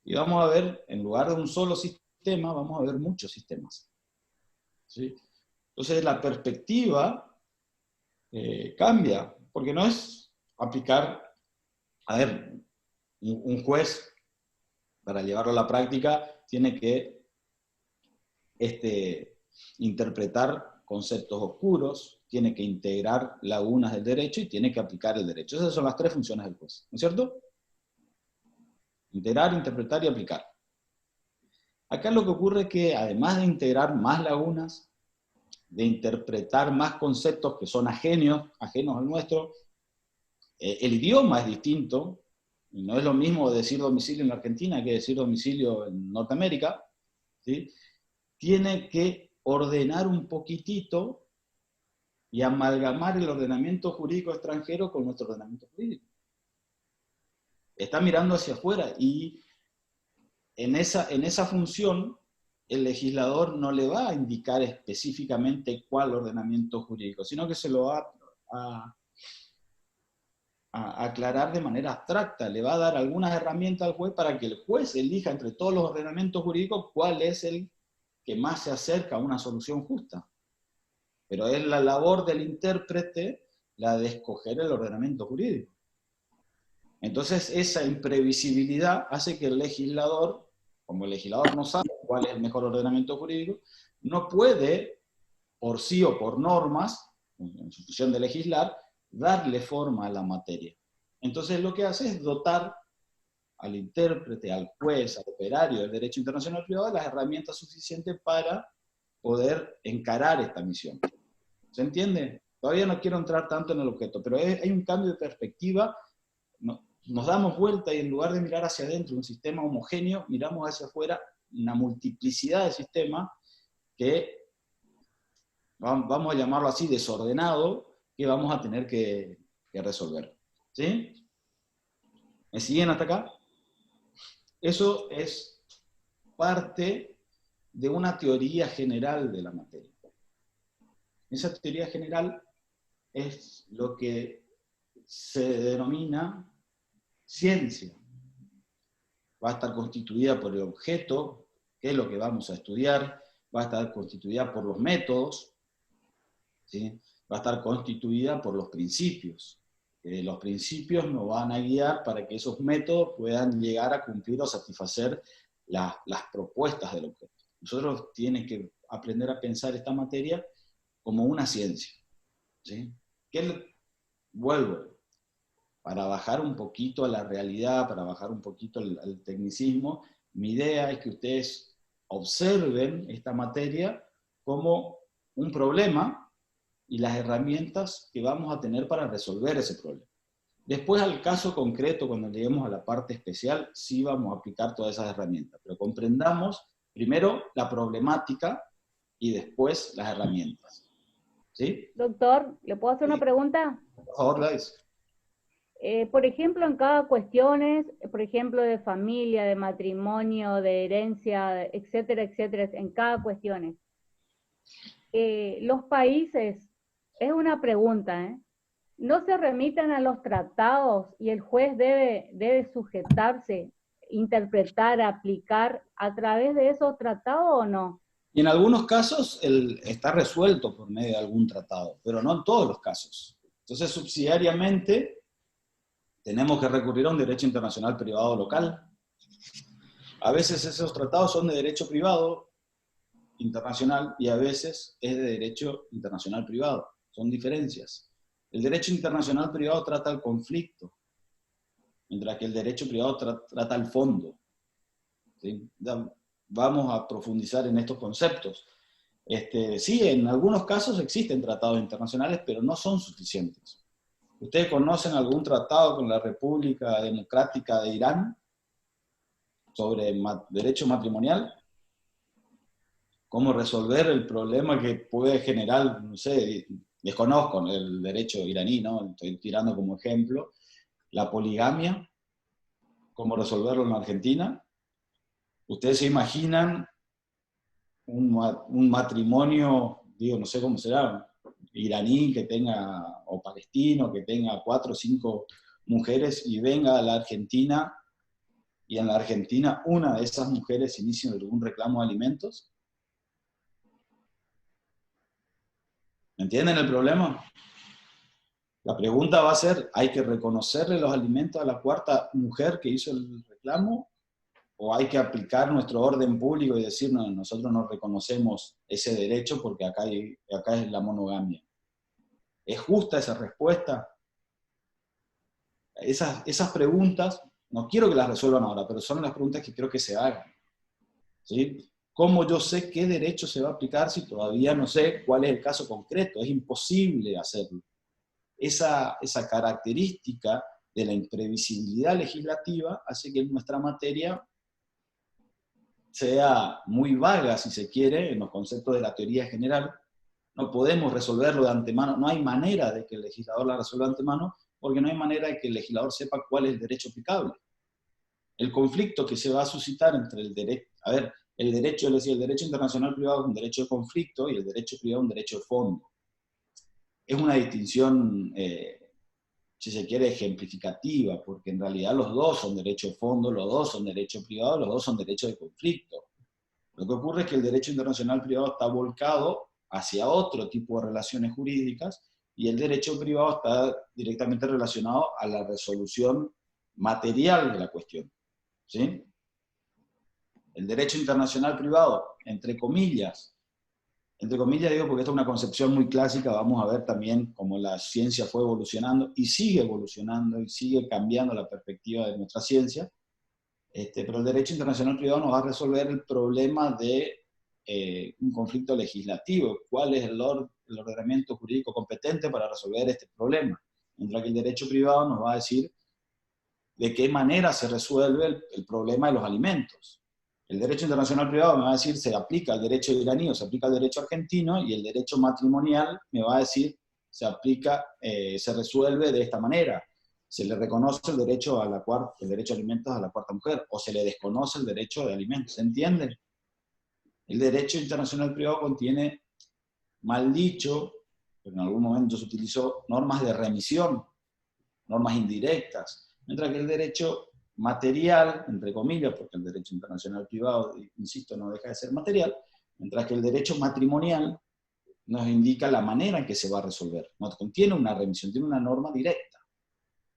S1: Y vamos a ver, en lugar de un solo sistema, vamos a ver muchos sistemas. ¿Sí? Entonces la perspectiva cambia, porque no es aplicar, a ver, un juez, para llevarlo a la práctica, tiene que interpretar conceptos oscuros, tiene que integrar lagunas del derecho y tiene que aplicar el derecho. Esas son las tres funciones del juez, ¿no es cierto? Integrar, interpretar y aplicar. Acá lo que ocurre es que además de integrar más lagunas, de interpretar más conceptos que son ajenos al nuestro, el idioma es distinto, no es lo mismo decir domicilio en la Argentina que decir domicilio en Norteamérica, ¿sí? Tiene que ordenar un poquitito y amalgamar el ordenamiento jurídico extranjero con nuestro ordenamiento jurídico. Está mirando hacia afuera y en esa función el legislador no le va a indicar específicamente cuál ordenamiento jurídico, sino que se lo va a aclarar de manera abstracta, le va a dar algunas herramientas al juez para que el juez elija entre todos los ordenamientos jurídicos cuál es el que más se acerca a una solución justa. Pero es la labor del intérprete la de escoger el ordenamiento jurídico. Entonces esa imprevisibilidad hace que el legislador, como el legislador no sabe cuál es el mejor ordenamiento jurídico, no puede, por sí o por normas, en su función de legislar, darle forma a la materia. Entonces lo que hace es dotar al intérprete, al juez, al operario del derecho internacional privado las herramientas suficientes para poder encarar esta misión. ¿Se entiende? Todavía no quiero entrar tanto en el objeto, pero hay un cambio de perspectiva. Nos damos vuelta y en lugar de mirar hacia adentro un sistema homogéneo, miramos hacia afuera una multiplicidad de sistemas que, vamos a llamarlo así, desordenado, que vamos a tener que resolver. ¿Sí? ¿Me siguen hasta acá? Eso es parte de una teoría general de la materia. Esa teoría general es lo que se denomina ciencia. Va a estar constituida por el objeto, que es lo que vamos a estudiar, va a estar constituida por los métodos, ¿sí? Va a estar constituida por los principios. Los principios nos van a guiar para que esos métodos puedan llegar a cumplir o satisfacer las propuestas del objeto. Nosotros tenemos que aprender a pensar esta materia como una ciencia. ¿Sí? Vuelvo, para bajar un poquito a la realidad, para bajar un poquito al tecnicismo, mi idea es que ustedes observen esta materia como un problema y las herramientas que vamos a tener para resolver ese problema. Después, al caso concreto, cuando lleguemos a la parte especial, sí vamos a aplicar todas esas herramientas, pero comprendamos primero la problemática y después las herramientas. ¿Sí?
S2: Doctor, ¿le puedo hacer una pregunta?
S1: Por favor, Gladys.
S2: Por ejemplo, en cada cuestiones, por ejemplo, de familia, de matrimonio, de herencia, etcétera, etcétera, en cada cuestiones, los países, es una pregunta, ¿no se remitan a los tratados y el juez debe sujetarse, interpretar, aplicar a través de esos tratados o no?
S1: Y en algunos casos está resuelto por medio de algún tratado, pero no en todos los casos. Entonces, subsidiariamente, tenemos que recurrir a un derecho internacional privado local. A veces esos tratados son de derecho privado internacional y a veces es de derecho internacional privado. Son diferencias. El derecho internacional privado trata el conflicto, mientras que el derecho privado trata el fondo. ¿Sí? Vamos a profundizar en estos conceptos. Sí, en algunos casos existen tratados internacionales, pero no son suficientes. ¿Ustedes conocen algún tratado con la República Democrática de Irán sobre derecho matrimonial? ¿Cómo resolver el problema que puede generar, no sé, desconozco el derecho iraní, ¿no? Estoy tirando como ejemplo, la poligamia, ¿cómo resolverlo en la Argentina? ¿Ustedes se imaginan un matrimonio, digo, no sé cómo será, iraní que tenga, o palestino, que tenga 4 o 5 mujeres y venga a la Argentina, y en la Argentina una de esas mujeres inicie algún reclamo de alimentos? ¿Entienden el problema? La pregunta va a ser, ¿hay que reconocerle los alimentos a la 4ª mujer que hizo el reclamo? ¿O hay que aplicar nuestro orden público y decir, no, nosotros no reconocemos ese derecho porque acá es la monogamia? ¿Es justa esa respuesta? Esas preguntas, no quiero que las resuelvan ahora, pero son las preguntas que quiero que se hagan. ¿Sí? ¿Cómo yo sé qué derecho se va a aplicar si todavía no sé cuál es el caso concreto? Es imposible hacerlo. Esa característica de la imprevisibilidad legislativa hace que nuestra materia sea muy vaga, si se quiere, en los conceptos de la teoría general. No podemos resolverlo de antemano, no hay manera de que el legislador la resuelva de antemano, porque no hay manera de que el legislador sepa cuál es el derecho aplicable. El conflicto que se va a suscitar entre el derecho, el derecho, es decir, el derecho internacional privado es un derecho de conflicto y el derecho privado es un derecho de fondo. Es una distinción, si se quiere, ejemplificativa, porque en realidad los dos son derecho de fondo, los dos son derecho privado, los dos son derecho de conflicto. Lo que ocurre es que el derecho internacional privado está volcado hacia otro tipo de relaciones jurídicas y el derecho privado está directamente relacionado a la resolución material de la cuestión. ¿Sí? El derecho internacional privado, entre comillas digo porque esta es una concepción muy clásica, vamos a ver también cómo la ciencia fue evolucionando y sigue cambiando la perspectiva de nuestra ciencia. Pero el derecho internacional privado nos va a resolver el problema de un conflicto legislativo. ¿Cuál es el ordenamiento jurídico competente para resolver este problema? Mientras que el derecho privado nos va a decir de qué manera se resuelve el problema de los alimentos. El derecho internacional privado me va a decir se aplica el derecho iraní o se aplica el derecho argentino, y el derecho matrimonial me va a decir se aplica, se resuelve de esta manera. Se le reconoce el derecho a alimentos a la cuarta mujer, o se le desconoce el derecho de alimentos. ¿Se entiende? El derecho internacional privado contiene, mal dicho, pero en algún momento se utilizó, normas de remisión, normas indirectas, mientras que el derecho material, entre comillas, porque el derecho internacional privado, insisto, no deja de ser material, mientras que el derecho matrimonial nos indica la manera en que se va a resolver. No contiene una remisión, tiene una norma directa.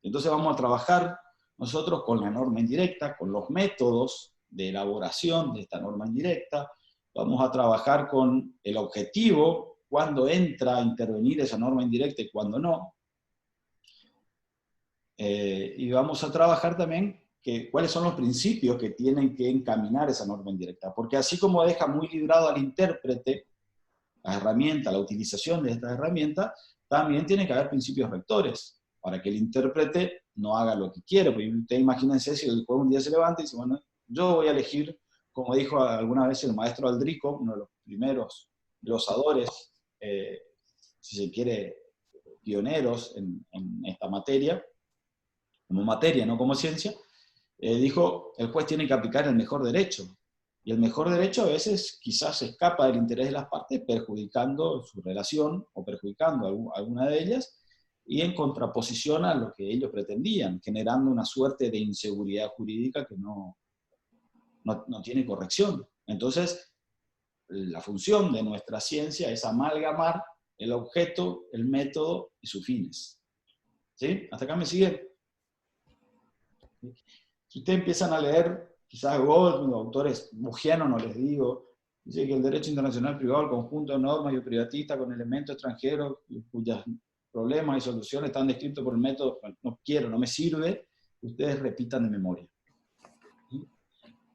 S1: Entonces vamos a trabajar nosotros con la norma indirecta, con los métodos de elaboración de esta norma indirecta. Vamos a trabajar con el objetivo, cuándo entra a intervenir esa norma indirecta y cuándo no. Y vamos a trabajar también cuáles son los principios que tienen que encaminar esa norma indirecta. Porque así como deja muy librado al intérprete la herramienta, la utilización de esta herramienta, también tiene que haber principios rectores, para que el intérprete no haga lo que quiere. Porque ustedes imagínense si el juez un día se levanta y dice, bueno, yo voy a elegir, como dijo alguna vez el maestro Aldrico, uno de los primeros glosadores, si se quiere, pioneros en esta materia, como materia, no como ciencia, dijo, el juez tiene que aplicar el mejor derecho. Y el mejor derecho a veces quizás escapa del interés de las partes, perjudicando su relación o perjudicando alguna de ellas, y en contraposición a lo que ellos pretendían, generando una suerte de inseguridad jurídica que no tiene corrección. Entonces, la función de nuestra ciencia es amalgamar el objeto, el método y sus fines. ¿Sí? ¿Hasta acá me siguen? Si ustedes empiezan a leer, quizás Goldman, autores bugianos, no les digo, dice que el derecho internacional privado, el conjunto de normas y privatistas con elementos extranjeros cuyas problemas y soluciones están descritos por el método, no quiero, no me sirve, ustedes repitan de memoria. ¿Sí?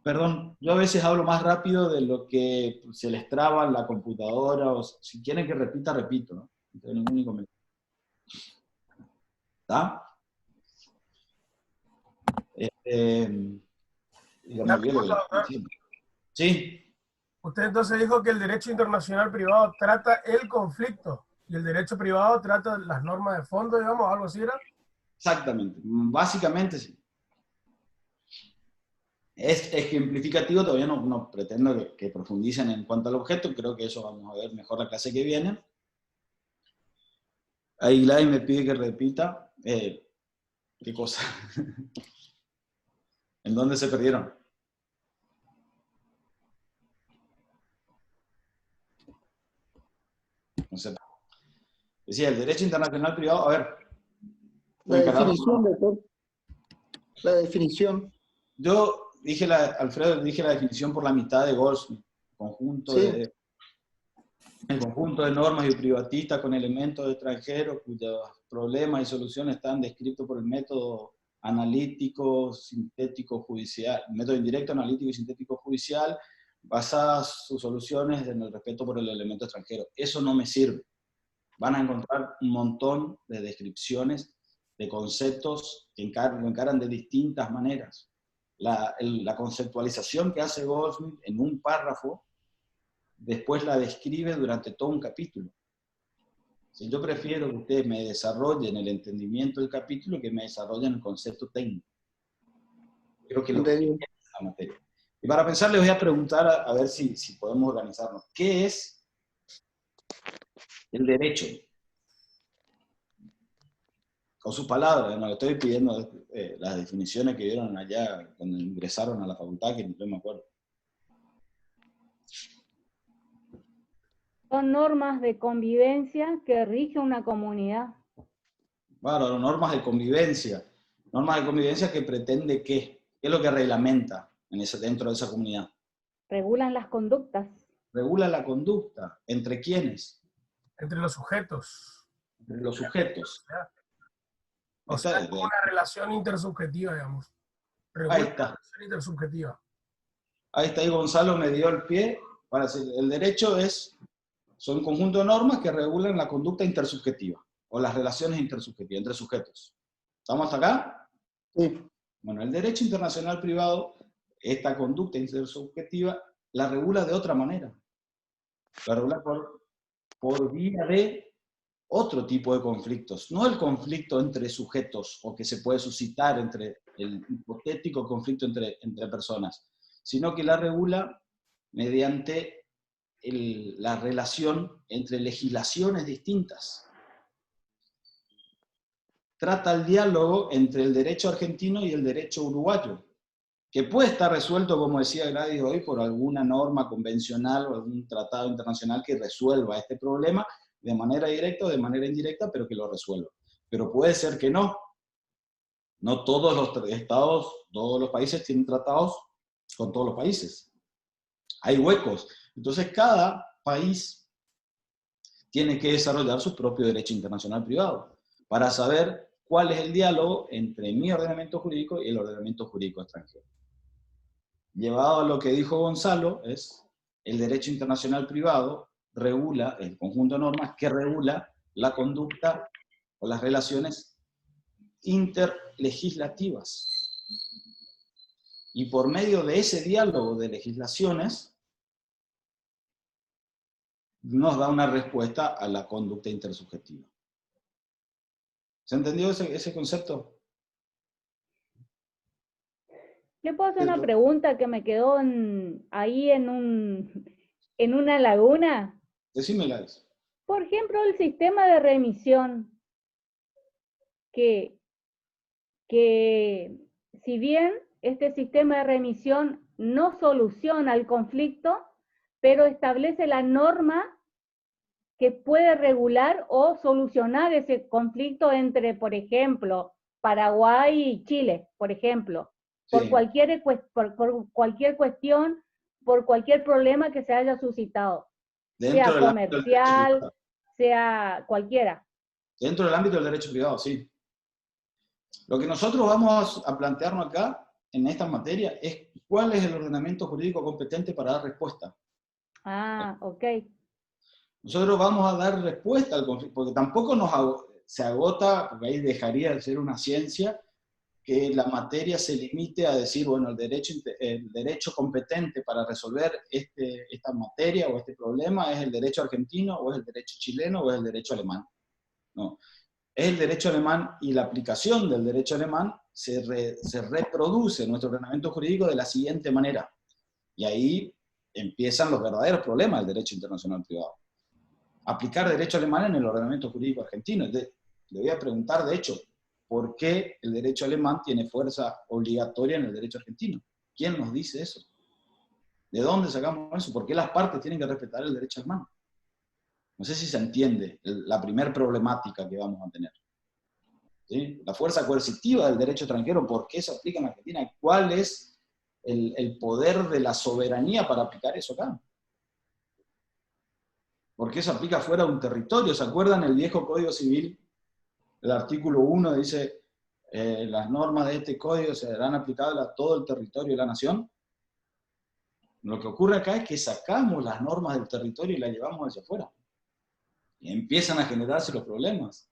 S1: Perdón, yo a veces hablo más rápido de lo que se les traba en la computadora, o si quieren que repita, repito, ¿no? No tengo ningún inconveniente. ¿Está? Sí.
S3: Usted entonces dijo que el derecho internacional privado trata el conflicto y el derecho privado trata las normas de fondo, digamos, algo así era.
S1: Exactamente, básicamente sí. Es ejemplificativo, todavía no pretendo que profundicen en cuanto al objeto, creo que eso vamos a ver mejor la clase que viene. Ahí Gladys me pide que repita. ¿Qué cosa? ¿En dónde se perdieron? No sé. Decía, el derecho internacional privado, a ver.
S8: La definición, doctor. La definición.
S1: Yo dije Alfredo, dije la definición por la mitad de Goldsmith. El conjunto de normas y privatistas con elementos extranjeros cuyos problemas y soluciones están descritos por el método analítico, sintético, judicial, método indirecto, analítico y sintético judicial, basadas sus soluciones en el respeto por el elemento extranjero. Eso no me sirve. Van a encontrar un montón de descripciones de conceptos que lo encaran de distintas maneras. La conceptualización que hace Goldsmith en un párrafo, después la describe durante todo un capítulo. Si yo prefiero que ustedes me desarrollen el entendimiento del capítulo que me desarrollen el concepto técnico. Creo que lo que es la materia. Y para pensar les voy a preguntar a ver si podemos organizarnos. ¿Qué es el derecho? Con sus palabras, no le estoy pidiendo las definiciones que vieron allá cuando ingresaron a la facultad, que no me acuerdo.
S2: Son normas de convivencia que rige una comunidad.
S1: Bueno, normas de convivencia. Normas de convivencia que pretende ¿qué? ¿Qué es lo que reglamenta dentro de esa comunidad?
S2: Regulan las conductas.
S1: Regula la conducta. ¿Entre quiénes?
S3: Entre los sujetos.
S1: Entre los sujetos.
S3: O sea, es como una relación intersubjetiva, digamos. Regula
S1: Ahí está.
S3: la relación intersubjetiva.
S1: Ahí está, ahí Gonzalo me dio el pie para decir, el derecho son un conjunto de normas que regulan la conducta intersubjetiva, o las relaciones intersubjetivas, entre sujetos. ¿Estamos hasta acá?
S8: Sí.
S1: Bueno, el derecho internacional privado, esta conducta intersubjetiva, la regula de otra manera. La regula por vía de otro tipo de conflictos, no el conflicto entre sujetos, o que se puede suscitar entre el hipotético conflicto entre personas, sino que la regula mediante la relación entre legislaciones distintas. Trata el diálogo entre el derecho argentino y el derecho uruguayo, que puede estar resuelto, como decía Gladys hoy, por alguna norma convencional o algún tratado internacional que resuelva este problema de manera directa o de manera indirecta, pero que lo resuelva. Pero puede ser que no. No todos los estados, todos los países tienen tratados con todos los países. Hay huecos. Entonces cada país tiene que desarrollar su propio derecho internacional privado para saber cuál es el diálogo entre mi ordenamiento jurídico y el ordenamiento jurídico extranjero. Llevado a lo que dijo Gonzalo, es el derecho internacional privado regula el conjunto de normas que regula la conducta o las relaciones interlegislativas. Y por medio de ese diálogo de legislaciones, nos da una respuesta a la conducta intersubjetiva. ¿Se entendió ese concepto?
S2: ¿Le puedo hacer una pregunta que me quedó ahí en una laguna?
S1: Decímela.
S2: Por ejemplo, el sistema de remisión, que si bien este sistema de remisión no soluciona el conflicto, pero establece la norma que puede regular o solucionar ese conflicto entre, por ejemplo, Paraguay y Chile, por ejemplo, por,
S1: Sí.
S2: por cualquier cuestión, por cualquier problema que se haya suscitado,
S1: Dentro
S2: sea comercial, sea cualquiera.
S1: Dentro del ámbito del derecho privado, sí. Lo que nosotros vamos a plantearnos acá, en esta materia, es cuál es el ordenamiento jurídico competente para dar respuesta.
S2: Ah, ok.
S1: Nosotros vamos a dar respuesta al conflicto, porque tampoco se agota, porque ahí dejaría de ser una ciencia, que la materia se limite a decir, bueno, el derecho competente para resolver esta materia o este problema es el derecho argentino, o es el derecho chileno, o es el derecho alemán. No. Es el derecho alemán, y la aplicación del derecho alemán se reproduce en nuestro ordenamiento jurídico de la siguiente manera. Y ahí empiezan los verdaderos problemas del derecho internacional privado. Aplicar derecho alemán en el ordenamiento jurídico argentino. Le voy a preguntar, de hecho, ¿por qué el derecho alemán tiene fuerza obligatoria en el derecho argentino? ¿Quién nos dice eso? ¿De dónde sacamos eso? ¿Por qué las partes tienen que respetar el derecho alemán? No sé si se entiende la primera problemática que vamos a tener. ¿Sí? La fuerza coercitiva del derecho extranjero, ¿por qué se aplica en Argentina? ¿Cuál es el poder de la soberanía para aplicar eso acá? ¿Por qué se aplica fuera de un territorio? ¿Se acuerdan el viejo Código Civil? El artículo 1 dice, las normas de este código serán aplicables a todo el territorio de la nación. Lo que ocurre acá es que sacamos las normas del territorio y las llevamos hacia afuera. Y empiezan a generarse los problemas.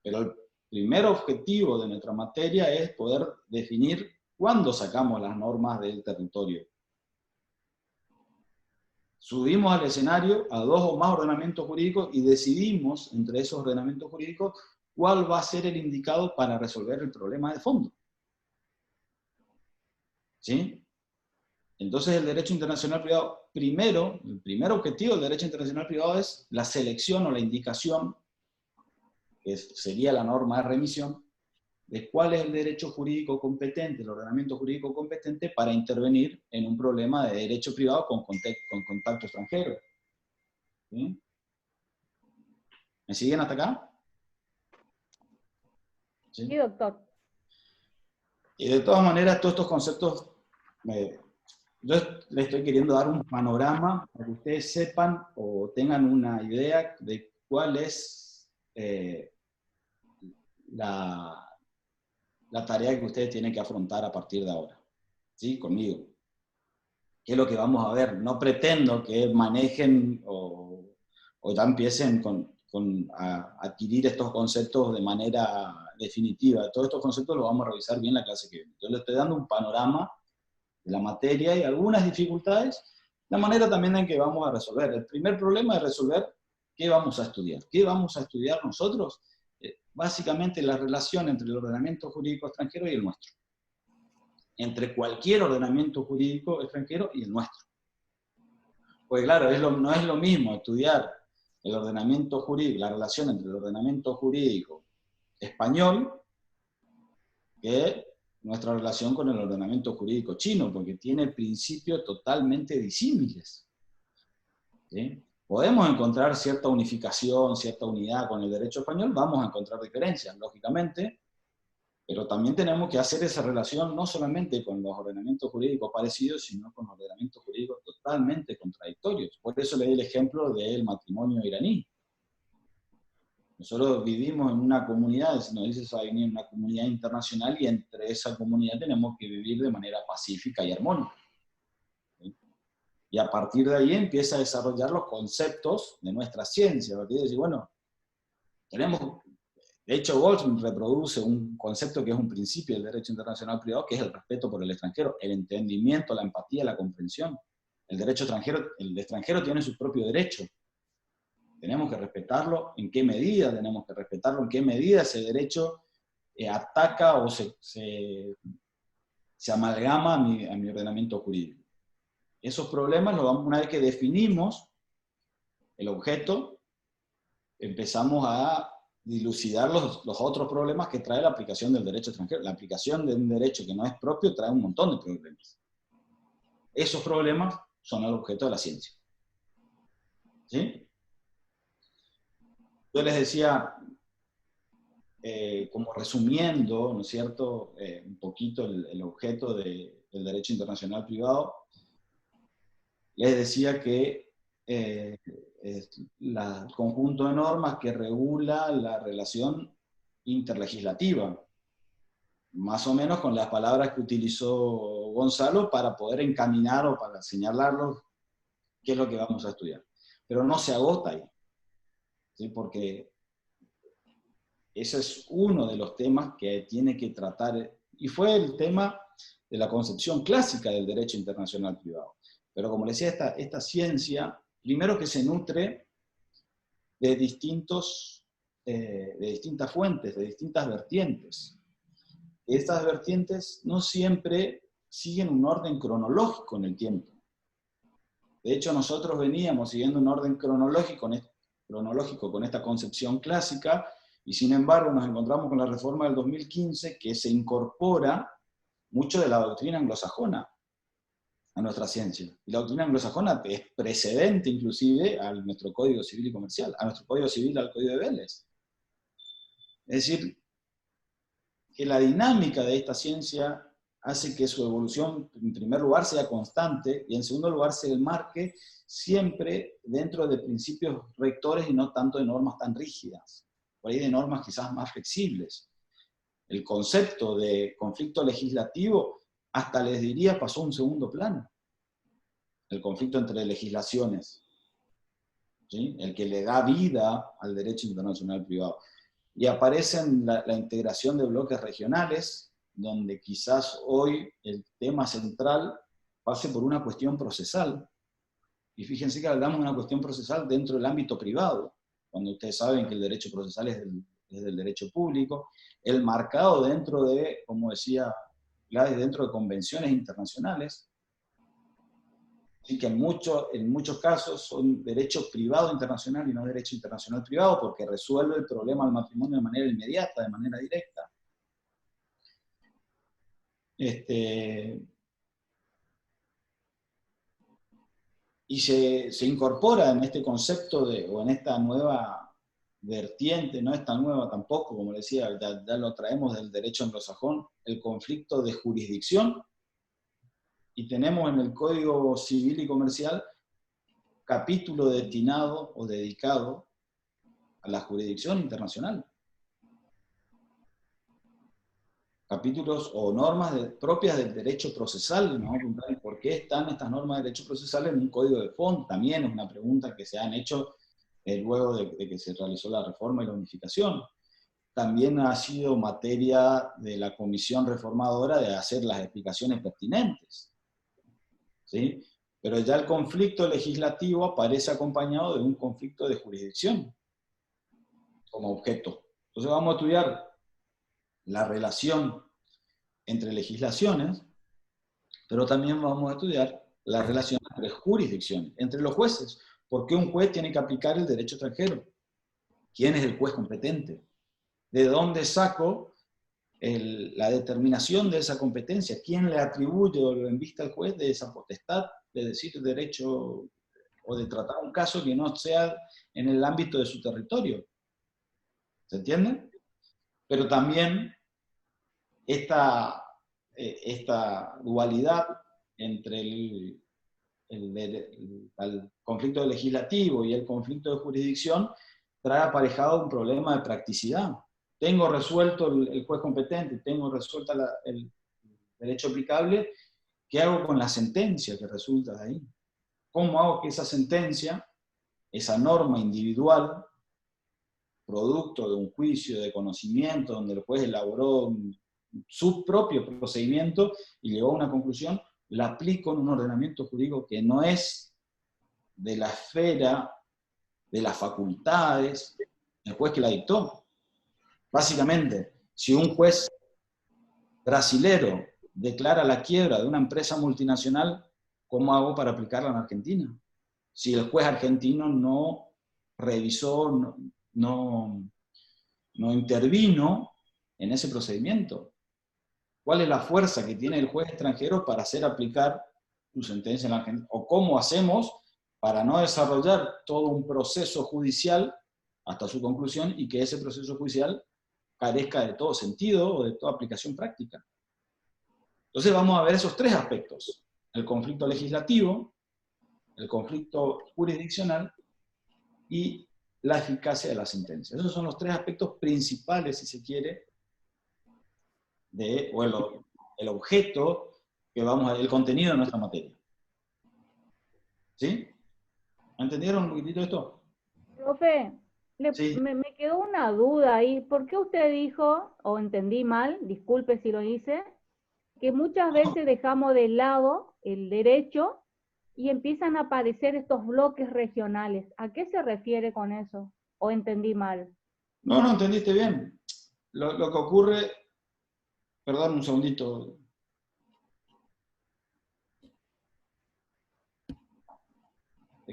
S1: Pero el primer objetivo de nuestra materia es poder definir cuándo sacamos las normas del territorio. Subimos al escenario a 2 o más ordenamientos jurídicos y decidimos entre esos ordenamientos jurídicos cuál va a ser el indicado para resolver el problema de fondo. ¿Sí? Entonces el derecho internacional privado, el primer objetivo del derecho internacional privado es la selección o la indicación, que sería la norma de remisión, de cuál es el derecho jurídico competente, el ordenamiento jurídico competente para intervenir en un problema de derecho privado con contacto extranjero. ¿Sí? ¿Me siguen hasta acá?
S2: ¿Sí? Sí, doctor.
S1: Y de todas maneras, todos estos conceptos, yo les estoy queriendo dar un panorama para que ustedes sepan o tengan una idea de cuál es la tarea que ustedes tienen que afrontar a partir de ahora, ¿sí? Conmigo. ¿Qué es lo que vamos a ver? No pretendo que manejen o ya empiecen a adquirir estos conceptos de manera definitiva. Todos estos conceptos los vamos a revisar bien en la clase que viene. Yo les estoy dando un panorama de la materia y algunas dificultades, la manera también en que vamos a resolver. El primer problema es resolver qué vamos a estudiar. ¿Qué vamos a estudiar nosotros? Básicamente la relación entre el ordenamiento jurídico extranjero y el nuestro. Entre cualquier ordenamiento jurídico extranjero y el nuestro. Pues claro, no es lo mismo estudiar el ordenamiento jurídico, la relación entre el ordenamiento jurídico español que nuestra relación con el ordenamiento jurídico chino, porque tiene principios totalmente disímiles. ¿Sí? Podemos encontrar cierta unificación, cierta unidad con el derecho español, vamos a encontrar diferencias, lógicamente, pero también tenemos que hacer esa relación no solamente con los ordenamientos jurídicos parecidos, sino con ordenamientos jurídicos totalmente contradictorios. Por eso le di el ejemplo del matrimonio iraní. Nosotros vivimos en una comunidad, se nos dice eso, hay una comunidad internacional, y entre esa comunidad tenemos que vivir de manera pacífica y armónica. ¿Sí? Y a partir de ahí empieza a desarrollar los conceptos de nuestra ciencia. A partir de decir, bueno, tenemos... De hecho, Goldsmith reproduce un concepto que es un principio del derecho internacional privado, que es el respeto por el extranjero, el entendimiento, la empatía, la comprensión. El extranjero tiene su propio derecho. Tenemos que respetarlo. ¿En qué medida tenemos que respetarlo? ¿En qué medida ese derecho ataca o se amalgama a mi ordenamiento jurídico? Esos problemas, una vez que definimos el objeto, empezamos a dilucidar los otros problemas que trae la aplicación del derecho extranjero. La aplicación de un derecho que no es propio trae un montón de problemas. Esos problemas son el objeto de la ciencia. ¿Sí? Yo les decía, como resumiendo, ¿no es cierto?, un poquito el objeto del derecho internacional privado, les decía que es el conjunto de normas que regula la relación interlegislativa, más o menos con las palabras que utilizó Gonzalo para poder encaminar o para señalarlos qué es lo que vamos a estudiar. Pero no se agota ahí, ¿sí? Porque ese es uno de los temas que tiene que tratar, y fue el tema de la concepción clásica del derecho internacional privado. Pero como les decía, esta ciencia, primero que se nutre de distintas fuentes, de distintas vertientes. Estas vertientes no siempre siguen un orden cronológico en el tiempo. De hecho, nosotros veníamos siguiendo un orden cronológico con esta concepción clásica, y sin embargo nos encontramos con la reforma del 2015 que se incorpora mucho de la doctrina anglosajona a nuestra ciencia. Y la doctrina anglosajona es precedente inclusive a nuestro Código Civil y Comercial, a nuestro Código Civil, al Código de Vélez. Es decir, que la dinámica de esta ciencia hace que su evolución, en primer lugar, sea constante, y en segundo lugar, se enmarque siempre dentro de principios rectores y no tanto de normas tan rígidas, por ahí de normas quizás más flexibles. El concepto de conflicto legislativo, hasta les diría, pasó a un segundo plano. El conflicto entre legislaciones, ¿sí? El que le da vida al derecho internacional privado. Y aparece la integración de bloques regionales, donde quizás hoy el tema central pase por una cuestión procesal. Y fíjense que hablamos de una cuestión procesal dentro del ámbito privado, cuando ustedes saben que el derecho procesal es del derecho público, el marcado dentro de, como decía Gladys, dentro de convenciones internacionales, así que en muchos casos son derecho privado internacional y no derecho internacional privado, porque resuelve el problema del matrimonio de manera inmediata, de manera directa. Y se incorpora en este concepto o en esta nueva vertiente, no es tan nueva tampoco, como decía, ya lo traemos del derecho anglosajón, el conflicto de jurisdicción, y tenemos en el Código Civil y Comercial capítulo destinado o dedicado a la jurisdicción internacional. capítulos o normas propias del derecho procesal. Nos vamos a preguntar por qué están estas normas de derecho procesal en un código de fondo. También es una pregunta que se han hecho luego de que se realizó la reforma y la unificación. También ha sido materia de la comisión reformadora de hacer las explicaciones pertinentes, ¿sí? Pero ya el conflicto legislativo aparece acompañado de un conflicto de jurisdicción como objeto. Entonces vamos a estudiar la relación entre legislaciones, pero también vamos a estudiar la relación entre jurisdicciones, entre los jueces. ¿Por qué un juez tiene que aplicar el derecho extranjero? ¿Quién es el juez competente? ¿De dónde saco la determinación de esa competencia? ¿Quién le atribuye o lo invista al juez de esa potestad de decir derecho o de tratar un caso que no sea en el ámbito de su territorio? ¿Se entiende? Pero también esta dualidad entre el conflicto legislativo y el conflicto de jurisdicción trae aparejado un problema de practicidad. Tengo resuelto el juez competente, tengo resuelto el derecho aplicable, ¿qué hago con la sentencia que resulta de ahí? ¿Cómo hago que esa sentencia, esa norma individual, producto de un juicio de conocimiento, donde el juez elaboró su propio procedimiento y llegó a una conclusión, la aplico en un ordenamiento jurídico que no es de la esfera, de las facultades del juez que la dictó? Básicamente, si un juez brasilero declara la quiebra de una empresa multinacional, ¿cómo hago para aplicarla en Argentina? Si el juez argentino no revisó, no intervino en ese procedimiento. ¿Cuál es la fuerza que tiene el juez extranjero para hacer aplicar su sentencia en la Argentina? ¿O cómo hacemos para no desarrollar todo un proceso judicial hasta su conclusión y que ese proceso judicial carezca de todo sentido o de toda aplicación práctica? Entonces vamos a ver esos tres aspectos: el conflicto legislativo, el conflicto jurisdiccional y la eficacia de la sentencia. Esos son los tres aspectos principales, si se quiere, el objeto que el contenido de nuestra materia. ¿Sí? ¿Entendieron un poquitito esto?
S2: Profe,
S1: Sí.
S2: me quedó una duda ahí. ¿Por qué usted dijo, o entendí mal, disculpe si lo hice, que muchas veces dejamos de lado el derecho y empiezan a aparecer estos bloques regionales? ¿A qué se refiere con eso? ¿O entendí mal?
S1: No, entendiste bien. Lo que ocurre... Perdón, un segundito.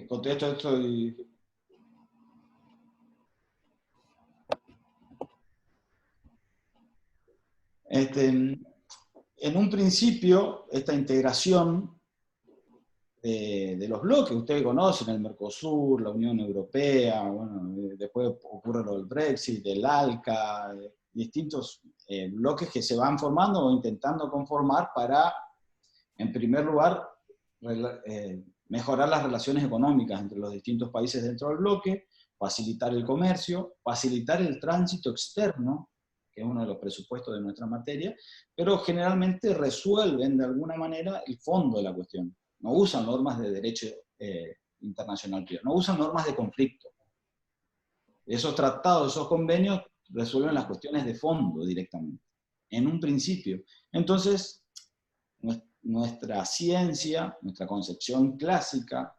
S1: Contesto esto y... En un principio, esta integración de los bloques, ustedes conocen el Mercosur, la Unión Europea, bueno, después ocurre lo del Brexit, el ALCA, distintos bloques que se van formando o intentando conformar para, en primer lugar, mejorar las relaciones económicas entre los distintos países dentro del bloque, facilitar el comercio, facilitar el tránsito externo, que es uno de los presupuestos de nuestra materia, pero generalmente resuelven de alguna manera el fondo de la cuestión. No usan normas de derecho internacional privado, no usan normas de conflicto. Esos tratados, esos convenios resuelven las cuestiones de fondo directamente, en un principio. Entonces, nuestra ciencia, nuestra concepción clásica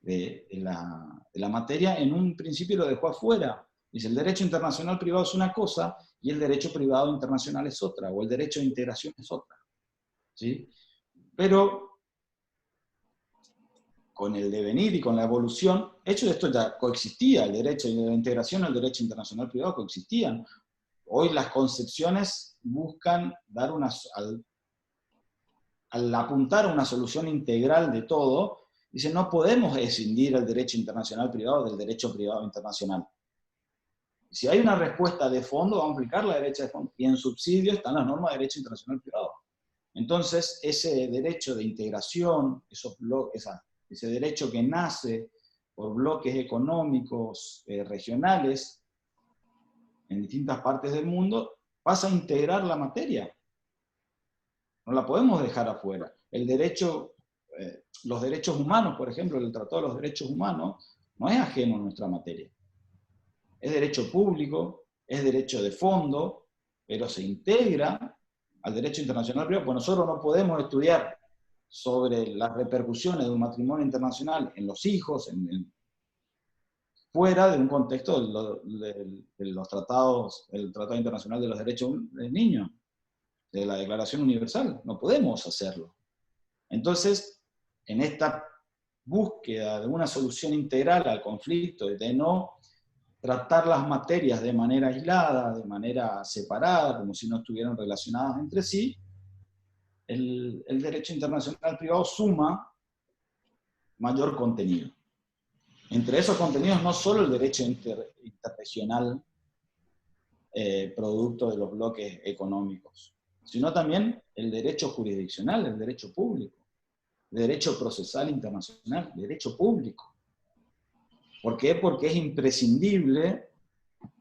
S1: de la materia, en un principio lo dejó afuera. Dice, el derecho internacional privado es una cosa y el derecho privado internacional es otra, o el derecho de integración es otra. ¿Sí? Pero con el devenir y con la evolución, hecho de esto ya coexistía, el derecho de integración y el derecho internacional privado coexistían. Hoy las concepciones buscan dar al apuntar a una solución integral de todo, dice, no podemos escindir el derecho internacional privado del derecho privado internacional. Si hay una respuesta de fondo, vamos a aplicar la derecha de fondo. Y en subsidio están las normas de derecho internacional privado. Entonces, ese derecho de integración, ese derecho que nace por bloques económicos regionales en distintas partes del mundo, pasa a integrar la materia. No la podemos dejar afuera. El derecho, los derechos humanos, por ejemplo, el Tratado de los Derechos Humanos, no es ajeno a nuestra materia. Es derecho público, es derecho de fondo, pero se integra al derecho internacional privado, pues nosotros no podemos estudiar sobre las repercusiones de un matrimonio internacional en los hijos, fuera de un contexto de los tratados, el Tratado Internacional de los Derechos del Niño, de la Declaración Universal. No podemos hacerlo. Entonces, en esta búsqueda de una solución integral al conflicto, de no tratar las materias de manera aislada, de manera separada, como si no estuvieran relacionadas entre sí, el derecho internacional privado suma mayor contenido. Entre esos contenidos no solo el derecho interregional, producto de los bloques económicos, sino también el derecho jurisdiccional, el derecho público, el derecho procesal internacional, el derecho público. ¿Por qué? Porque es imprescindible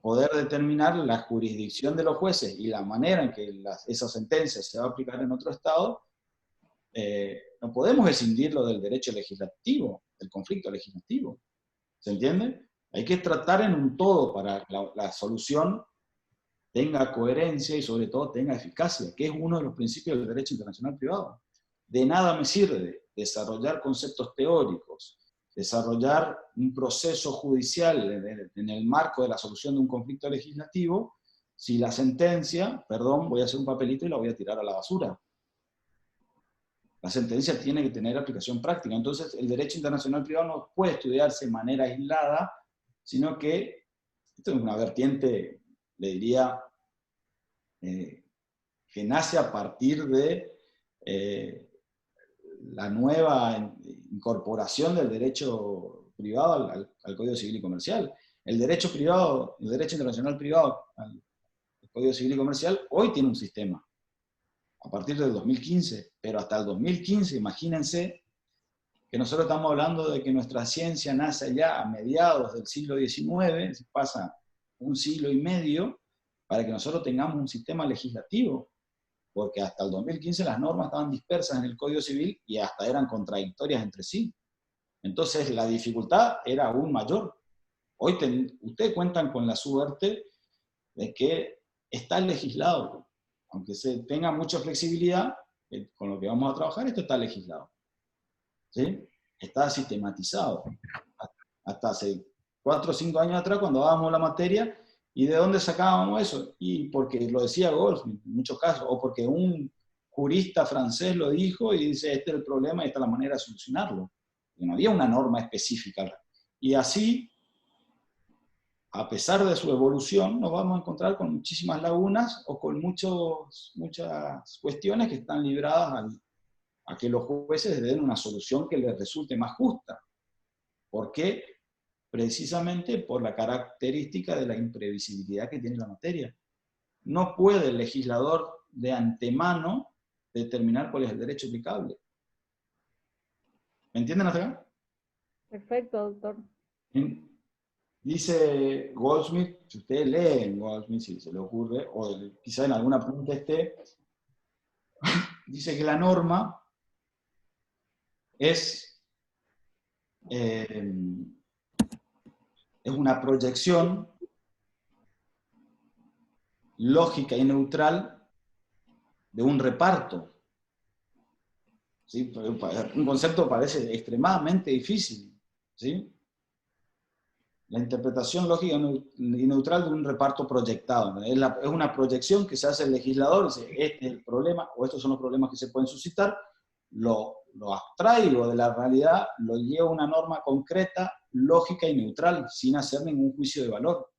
S1: poder determinar la jurisdicción de los jueces y la manera en que esa sentencia se va a aplicar en otro estado. No podemos escindirlo del derecho legislativo, del conflicto legislativo. ¿Se entiende? Hay que tratar en un todo para que la solución tenga coherencia y sobre todo tenga eficacia, que es uno de los principios del derecho internacional privado. De nada me sirve desarrollar conceptos teóricos, desarrollar un proceso judicial en el marco de la solución de un conflicto legislativo, si la sentencia, perdón, voy a hacer un papelito y la voy a tirar a la basura. La sentencia tiene que tener aplicación práctica. Entonces, el derecho internacional privado no puede estudiarse de manera aislada, sino que, esto es una vertiente, le diría, que nace a partir de la nueva incorporación del derecho privado al Código Civil y Comercial. El derecho privado, el derecho internacional privado al Código Civil y Comercial hoy tiene un sistema, a partir del 2015, pero hasta el 2015, imagínense que nosotros estamos hablando de que nuestra ciencia nace ya a mediados del siglo XIX, se pasa un siglo y medio para que nosotros tengamos un sistema legislativo, porque hasta el 2015 las normas estaban dispersas en el Código Civil y hasta eran contradictorias entre sí. Entonces la dificultad era aún mayor. Hoy ustedes cuentan con la suerte de que está legislado, aunque se tenga mucha flexibilidad, con lo que vamos a trabajar, esto está legislado. ¿Sí? Está sistematizado. Hasta hace 4 o 5 años atrás, cuando dábamos la materia, ¿y de dónde sacábamos eso? Y porque lo decía Goldsmith, en muchos casos, o porque un jurista francés lo dijo y dice, este es el problema y esta es la manera de solucionarlo. Y no había una norma específica. Y así, a pesar de su evolución, nos vamos a encontrar con muchísimas lagunas o con muchas cuestiones que están libradas a que los jueces den una solución que les resulte más justa. ¿Por qué? Precisamente por la característica de la imprevisibilidad que tiene la materia. No puede el legislador de antemano determinar cuál es el derecho aplicable. ¿Me entienden hasta acá?
S2: Perfecto, doctor.
S1: Dice Goldsmith, si ustedes leen Goldsmith, si se le ocurre, o quizá en alguna punta esté, dice que la norma es una proyección lógica y neutral de un reparto. ¿Sí? Un concepto parece extremadamente difícil. ¿Sí? La interpretación lógica y neutral de un reparto proyectado. Es una proyección que se hace el legislador, dice, este es el problema, o estos son los problemas que se pueden suscitar, lo abstraigo de la realidad, lo llevo a una norma concreta, lógica y neutral, sin hacer ningún juicio de valor,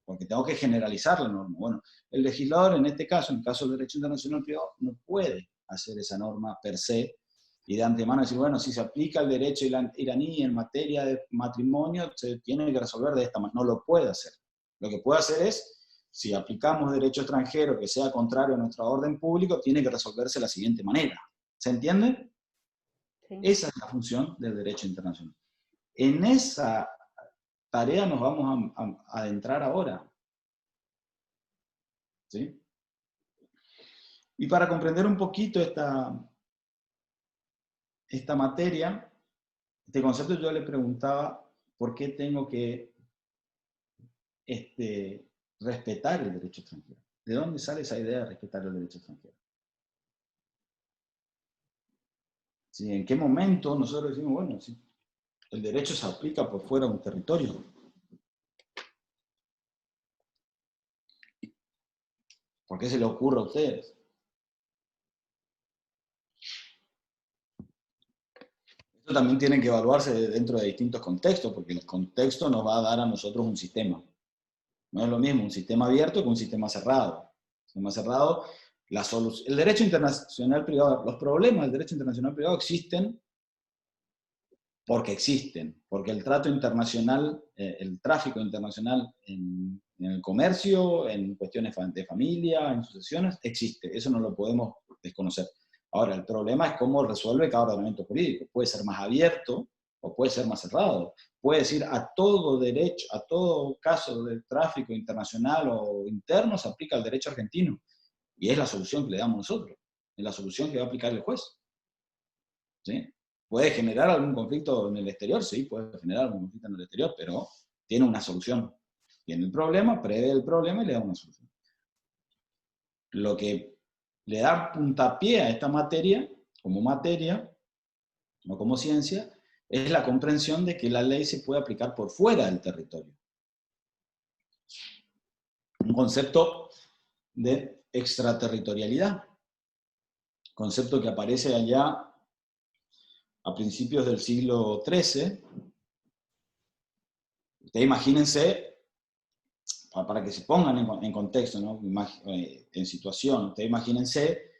S1: porque tengo que generalizar la norma. Bueno, el legislador en este caso, en el caso del derecho internacional privado, no puede hacer esa norma per se, y de antemano decir, bueno, si se aplica el derecho iraní en materia de matrimonio, se tiene que resolver de esta manera. No lo puede hacer. Lo que puede hacer es, si aplicamos derecho extranjero que sea contrario a nuestro orden público, tiene que resolverse de la siguiente manera. ¿Se entiende? Sí. Esa es la función del derecho internacional. En esa tarea nos vamos a adentrar ahora. ¿Sí? Y para comprender un poquito esta materia, este concepto, yo le preguntaba por qué tengo que respetar el derecho extranjero. ¿De dónde sale esa idea de respetar el derecho extranjero? ¿Sí? ¿En qué momento nosotros decimos, bueno, sí, el derecho se aplica por fuera de un territorio? ¿Por qué se le ocurre a ustedes? Esto también tiene que evaluarse dentro de distintos contextos, porque el contexto nos va a dar a nosotros un sistema. No es lo mismo un sistema abierto que un sistema cerrado. Un sistema cerrado, el derecho internacional privado, los problemas del derecho internacional privado existen porque el trato internacional, el tráfico internacional en el comercio, en cuestiones de familia, en sucesiones, existe. Eso no lo podemos desconocer. Ahora, el problema es cómo resuelve cada ordenamiento jurídico. Puede ser más abierto o puede ser más cerrado. Puede decir a todo derecho, a todo caso de tráfico internacional o interno se aplica el derecho argentino. Y es la solución que le damos nosotros. Es la solución que va a aplicar el juez. ¿Sí? ¿Puede generar algún conflicto en el exterior? Sí, puede generar algún conflicto en el exterior, pero tiene una solución. Tiene el problema, prevé el problema y le da una solución. Lo que le da puntapié a esta materia, no como ciencia, es la comprensión de que la ley se puede aplicar por fuera del territorio. Un concepto de extraterritorialidad. Concepto que aparece allá a principios del siglo XIII. Ustedes imagínense, para que se pongan en contexto, ¿no? En situación, ustedes imagínense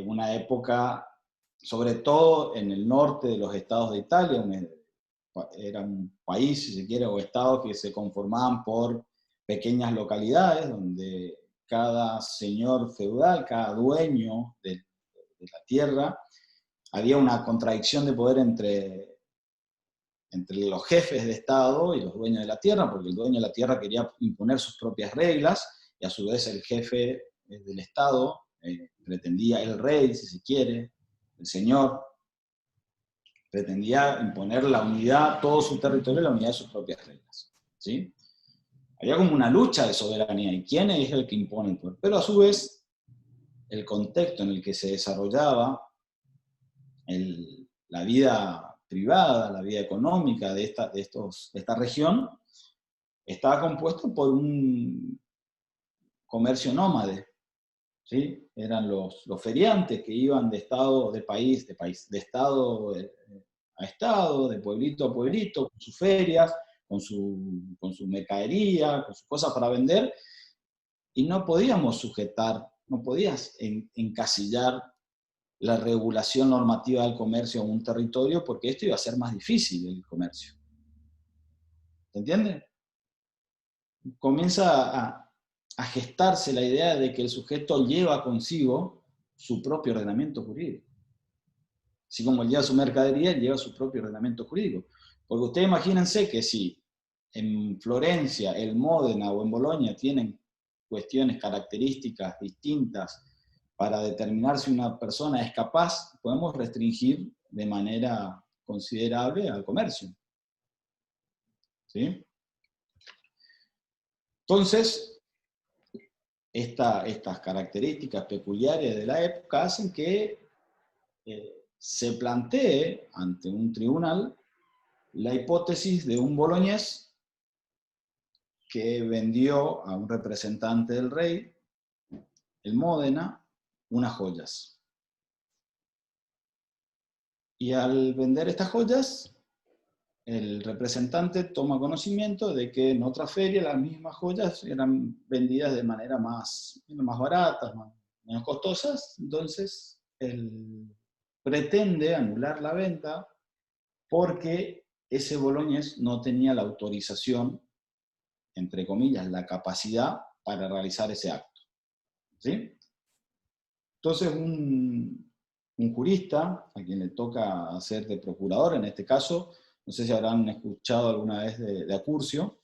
S1: una época, sobre todo en el norte de los estados de Italia, era un país, si se quiere, o estados que se conformaban por pequeñas localidades, donde cada señor feudal, cada dueño de la tierra, había una contradicción de poder entre los jefes de Estado y los dueños de la tierra, porque el dueño de la tierra quería imponer sus propias reglas, y a su vez el jefe del Estado pretendía, el rey, si se quiere, el señor, pretendía imponer la unidad, todo su territorio, la unidad de sus propias reglas. ¿Sí? Había como una lucha de soberanía, y quién es el que impone el poder. Pero a su vez, el contexto en el que se desarrollaba la vida privada, la vida económica de esta región, estaba compuesto por un comercio nómade. ¿Sí? Eran los feriantes que iban de estado, de estado a estado, de pueblito a pueblito, con sus ferias, con su mercadería, con sus cosas para vender, y no podíamos no podías encasillar la regulación normativa del comercio en un territorio, porque esto iba a ser más difícil el comercio. ¿Se entiende? Comienza a gestarse la idea de que el sujeto lleva consigo su propio ordenamiento jurídico. Así como él lleva su mercadería, él lleva su propio ordenamiento jurídico. Porque ustedes imagínense que si en Florencia, en Módena o en Bolonia tienen cuestiones, características distintas para determinar si una persona es capaz, podemos restringir de manera considerable al comercio. ¿Sí? Entonces, estas características peculiares de la época hacen que se plantee ante un tribunal la hipótesis de un boloñés que vendió a un representante del rey, el Módena, unas joyas. Y al vender estas joyas, el representante toma conocimiento de que en otra feria las mismas joyas eran vendidas de manera más baratas, menos costosas. Entonces, él pretende anular la venta porque ese boloñés no tenía la autorización, entre comillas, la capacidad para realizar ese acto. ¿Sí? Entonces, un jurista, a quien le toca hacer de procurador, en este caso, no sé si habrán escuchado alguna vez de Acurcio,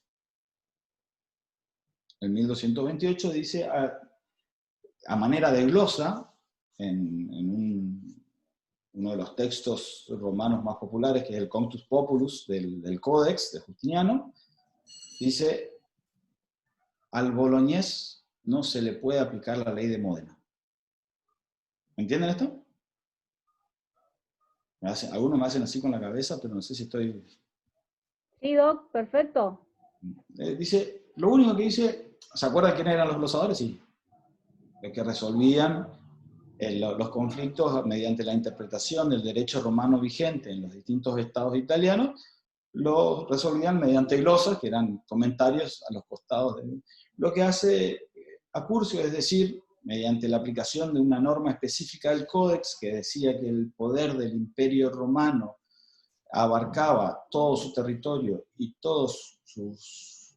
S1: en 1228 dice, a manera de glosa, uno de los textos romanos más populares, que es el Conctus Populus del Codex de Justiniano, dice: al boloñés no se le puede aplicar la ley de Módena. ¿Entienden esto? Algunos me hacen así con la cabeza, pero no sé si estoy...
S2: Sí, Doc, perfecto.
S1: Dice, lo único que dice, ¿se acuerdan quiénes eran los glosadores? Sí. Los que resolvían los conflictos mediante la interpretación del derecho romano vigente en los distintos estados italianos, lo resolvían mediante glosas, que eran comentarios a los costados. Lo que hace Accurcio es decir, mediante la aplicación de una norma específica del Códex, que decía que el poder del Imperio Romano abarcaba todo su territorio y todos sus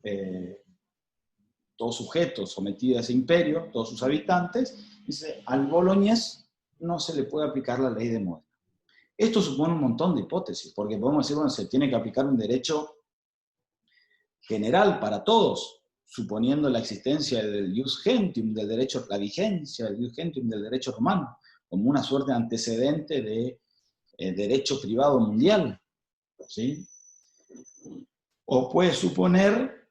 S1: sujetos sometidos a ese imperio, todos sus habitantes, dice, al boloñés no se le puede aplicar la ley de Módena. Esto supone un montón de hipótesis, porque podemos decir, bueno, se tiene que aplicar un derecho general para todos, suponiendo la existencia del ius gentium, del derecho, la vigencia del ius gentium del derecho romano, como una suerte de antecedente de derecho privado mundial, ¿sí? O puede suponer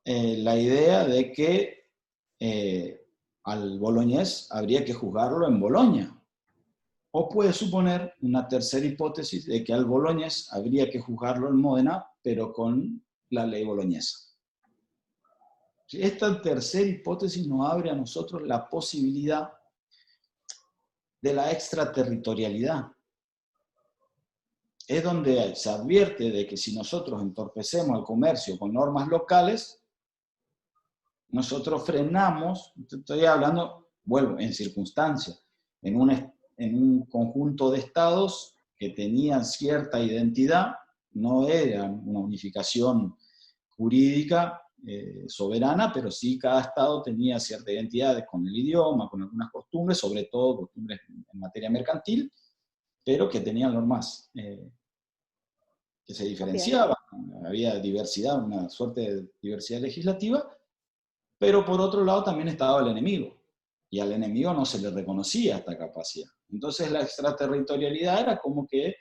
S1: la idea de que al boloñés habría que juzgarlo en Boloña. O puede suponer una tercera hipótesis de que al boloñés habría que juzgarlo en Módena, pero con la ley boloñesa. Esta tercera hipótesis nos abre a nosotros la posibilidad de la extraterritorialidad. Es donde se advierte de que si nosotros entorpecemos el comercio con normas locales, nosotros frenamos, estoy hablando, vuelvo, en circunstancias, en un conjunto de estados que tenían cierta identidad, no eran una unificación jurídica soberana, pero sí cada estado tenía cierta identidad con el idioma, con algunas costumbres, sobre todo costumbres en materia mercantil, pero que tenían normas que se diferenciaban. Había diversidad, una suerte de diversidad legislativa, pero por otro lado también estaba el enemigo, y al enemigo no se le reconocía esta capacidad. Entonces la extraterritorialidad era como que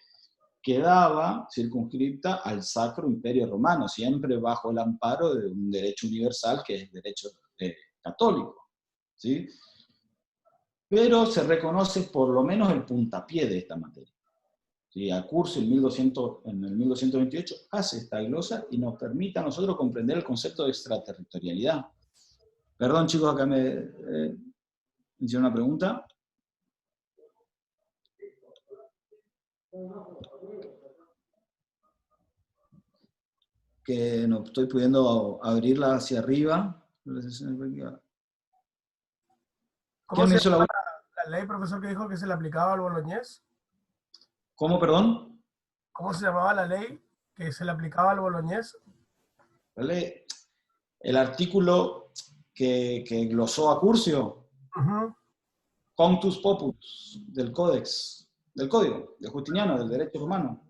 S1: quedaba circunscripta al Sacro Imperio Romano, siempre bajo el amparo de un derecho universal que es el derecho católico, ¿sí? Pero se reconoce por lo menos el puntapié de esta materia. ¿Sí? Accurcio en el 1228 hace esta glosa y nos permite a nosotros comprender el concepto de extraterritorialidad. Perdón, chicos, acá me hicieron una pregunta. Que no estoy pudiendo abrirla hacia arriba.
S3: ¿Cómo se llama la ley, profesor, que dijo que se le aplicaba al boloñés?
S1: ¿Cómo, perdón?
S3: ¿Cómo se llamaba la ley que se le aplicaba al boloñés?
S1: ¿Vale? El artículo que glosó Accurcio, Conctus Populus, del Códex, del Código, de Justiniano, del derecho romano.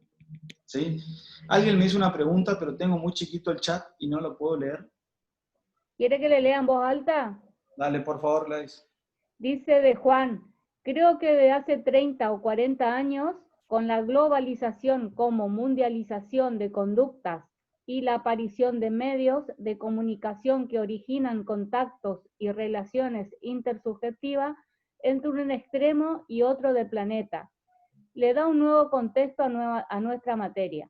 S1: ¿Sí? Alguien me hizo una pregunta, pero tengo muy chiquito el chat y no lo puedo leer.
S2: ¿Quiere que le lea en voz alta?
S1: Dale, por favor, Gladys.
S2: Dice de Juan, creo que de hace 30 o 40 años, con la globalización como mundialización de conductas y la aparición de medios de comunicación que originan contactos y relaciones intersubjetivas entre un extremo y otro del planeta, le da un nuevo contexto a nuestra materia.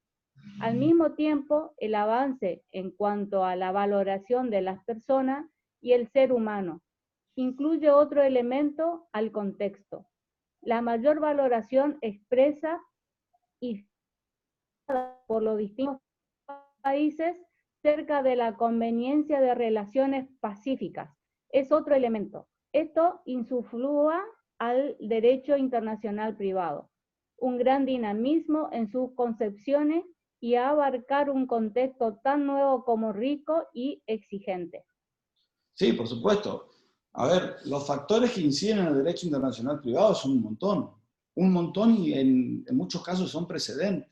S2: Al mismo tiempo, el avance en cuanto a la valoración de las personas y el ser humano incluye otro elemento al contexto. La mayor valoración expresa y por los distintos países cerca de la conveniencia de relaciones pacíficas. Es otro elemento. Esto insuflúa al derecho internacional privado, un gran dinamismo en sus concepciones y a abarcar un contexto tan nuevo como rico y exigente.
S1: Sí, por supuesto. A ver, los factores que inciden en el derecho internacional privado son un montón y en muchos casos son precedentes.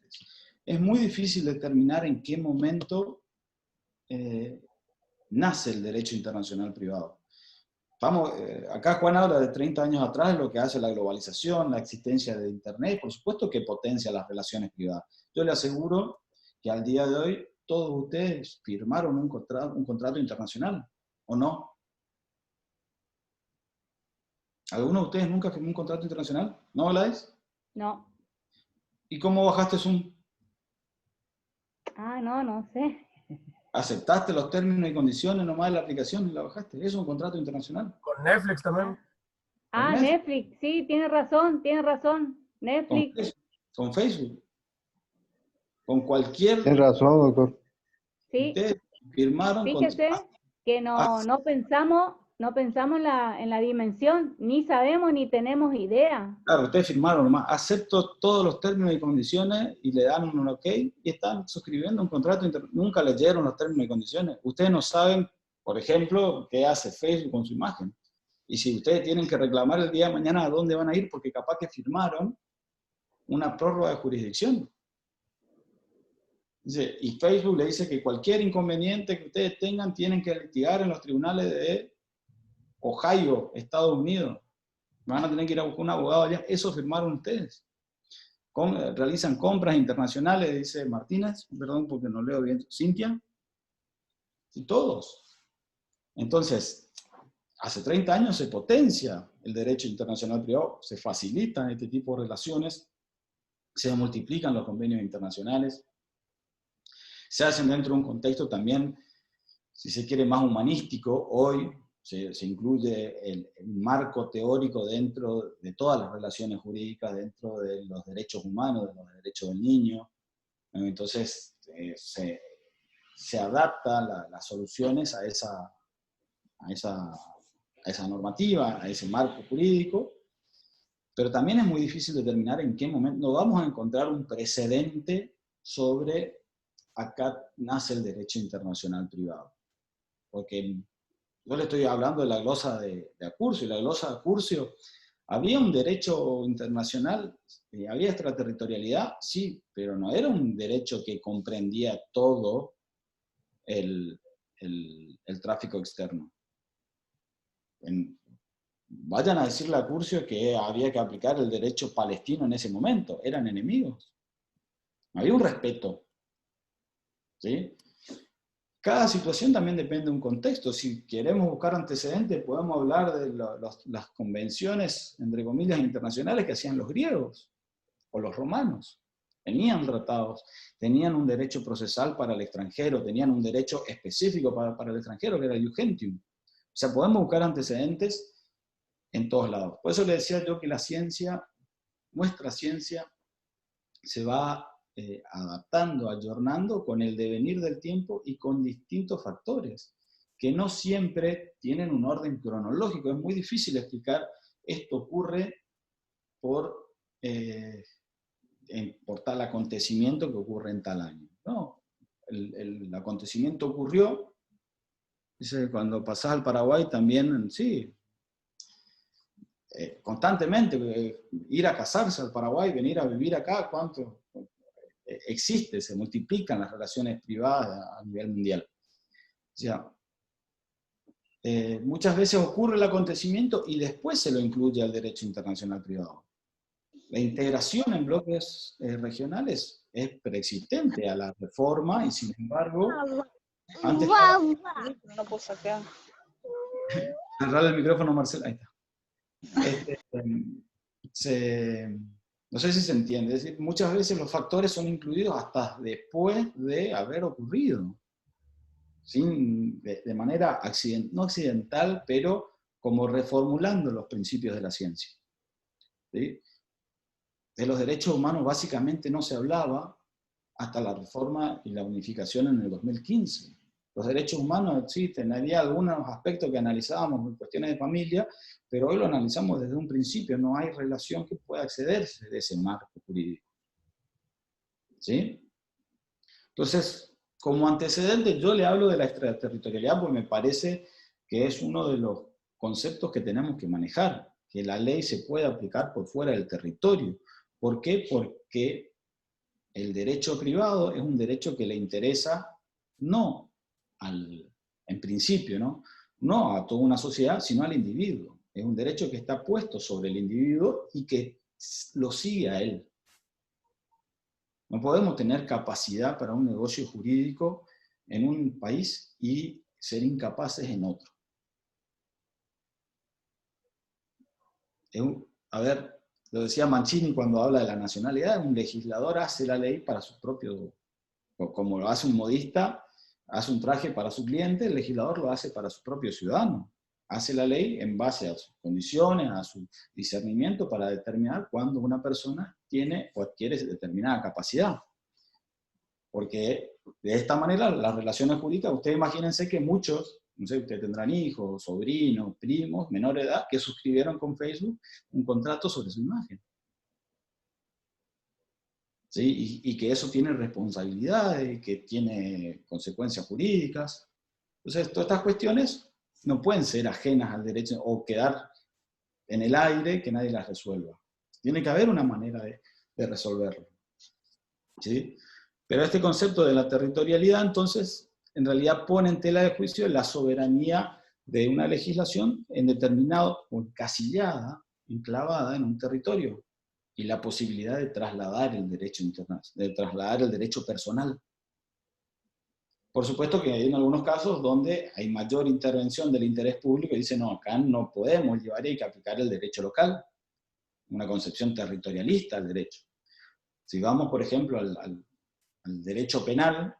S1: Es muy difícil determinar en qué momento nace el derecho internacional privado. acá Juan habla de 30 años atrás, lo que hace la globalización, la existencia de Internet, por supuesto que potencia las relaciones privadas. Yo le aseguro que al día de hoy todos ustedes firmaron un contrato internacional, ¿o no? ¿Alguno de ustedes nunca firmó un contrato internacional? ¿No, Gladys?
S2: No.
S1: ¿Y cómo bajaste Zoom?
S2: Ah, no sé.
S1: ¿Aceptaste los términos y condiciones nomás de la aplicación y la bajaste? ¿Eso es un contrato internacional?
S3: Con Netflix también.
S2: Ah,
S1: ¿Con
S2: Netflix, sí, tiene razón. Netflix.
S1: Con Facebook. Con cualquier...
S8: Tienes razón, doctor.
S2: Sí,
S1: Ustedes firmaron
S2: fíjese que no pensamos en la dimensión, ni sabemos ni tenemos idea.
S1: Claro, ustedes firmaron nomás, acepto todos los términos y condiciones y le dan un ok y están suscribiendo un contrato, nunca leyeron los términos y condiciones. Ustedes no saben, por ejemplo, qué hace Facebook con su imagen. Y si ustedes tienen que reclamar el día de mañana a dónde van a ir, porque capaz que firmaron una prórroga de jurisdicción. Dice, y Facebook le dice que cualquier inconveniente que ustedes tengan tienen que litigar en los tribunales de Ohio, Estados Unidos. Van a tener que ir a buscar un abogado allá. Eso firmaron ustedes. Realizan compras internacionales, dice Martínez, perdón porque no leo bien, Cintia. Y todos. Entonces, hace 30 años se potencia el derecho internacional privado, se facilitan este tipo de relaciones, se multiplican los convenios internacionales, se hacen dentro de un contexto también, si se quiere, más humanístico. Hoy se incluye el marco teórico dentro de todas las relaciones jurídicas, dentro de los derechos humanos, de los derechos del niño. Entonces, se adaptan las soluciones a esa normativa, a ese marco jurídico, pero también es muy difícil determinar en qué momento. No vamos a encontrar un precedente sobre acá nace el derecho internacional privado. Porque yo le estoy hablando de la glosa de Accurcio, y la glosa de Accurcio, ¿había un derecho internacional? ¿Había extraterritorialidad? Sí, pero no era un derecho que comprendía todo el tráfico externo. Vayan a decirle a Accurcio que había que aplicar el derecho palestino en ese momento, eran enemigos. No había un respeto. ¿Sí? Cada situación también depende de un contexto. Si queremos buscar antecedentes, podemos hablar de las convenciones, entre comillas, internacionales que hacían los griegos o los romanos. Tenían tratados, tenían un derecho procesal para el extranjero, tenían un derecho específico para el extranjero, que era el iugentium. O sea, podemos buscar antecedentes en todos lados. Por eso le decía yo que la ciencia, nuestra ciencia, se va adaptando, ayornando con el devenir del tiempo y con distintos factores, que no siempre tienen un orden cronológico. Es muy difícil explicar esto ocurre por tal acontecimiento que ocurre en tal año. No, el acontecimiento ocurrió, dice, cuando pasás al Paraguay también, sí, constantemente, ir a casarse al Paraguay, venir a vivir acá, ¿cuánto? Existe, se multiplican las relaciones privadas a nivel mundial. O sea, muchas veces ocurre el acontecimiento y después se lo incluye al derecho internacional privado. La integración en bloques regionales es preexistente a la reforma y sin embargo, antes...
S9: No puedo sacar.
S1: Cerrar el micrófono, Marcela, ahí está. No sé si se entiende, es decir, muchas veces los factores son incluidos hasta después de haber ocurrido, de manera no accidental, pero como reformulando los principios de la ciencia. ¿Sí? De los derechos humanos básicamente no se hablaba hasta la reforma y la unificación en el 2015. Los derechos humanos existen, había algunos aspectos que analizábamos en cuestiones de familia, pero hoy lo analizamos desde un principio, no hay relación que pueda accederse de ese marco jurídico. ¿Sí? Entonces, como antecedente, yo le hablo de la extraterritorialidad porque me parece que es uno de los conceptos que tenemos que manejar, que la ley se puede aplicar por fuera del territorio. ¿Por qué? Porque el derecho privado es un derecho que le interesa no en principio, ¿no? no a toda una sociedad, sino al individuo. Es un derecho que está puesto sobre el individuo y que lo sigue a él. No podemos tener capacidad para un negocio jurídico en un país y ser incapaces en otro. A ver, lo decía Mancini cuando habla de la nacionalidad, un legislador hace la ley para su propio, como lo hace un modista, hace un traje para su cliente, el legislador lo hace para su propio ciudadano. Hace la ley en base a sus condiciones, a su discernimiento para determinar cuándo una persona tiene o adquiere determinada capacidad. Porque de esta manera las relaciones jurídicas, ustedes imagínense que muchos, no sé, ustedes tendrán hijos, sobrinos, primos, menor de edad, que suscribieron con Facebook un contrato sobre su imagen. ¿Sí? Y que eso tiene responsabilidades, que tiene consecuencias jurídicas. Entonces, todas estas cuestiones no pueden ser ajenas al derecho o quedar en el aire que nadie las resuelva. Tiene que haber una manera de resolverlo. ¿Sí? Pero este concepto de la territorialidad, entonces, en realidad pone en tela de juicio la soberanía de una legislación en determinado, o encasillada, enclavada en un territorio, y la posibilidad de trasladar el derecho internacional, de trasladar el derecho personal. Por supuesto que hay en algunos casos donde hay mayor intervención del interés público y dicen, no, acá no podemos llevar y hay que aplicar el derecho local, una concepción territorialista del derecho. Si vamos, por ejemplo, al derecho penal,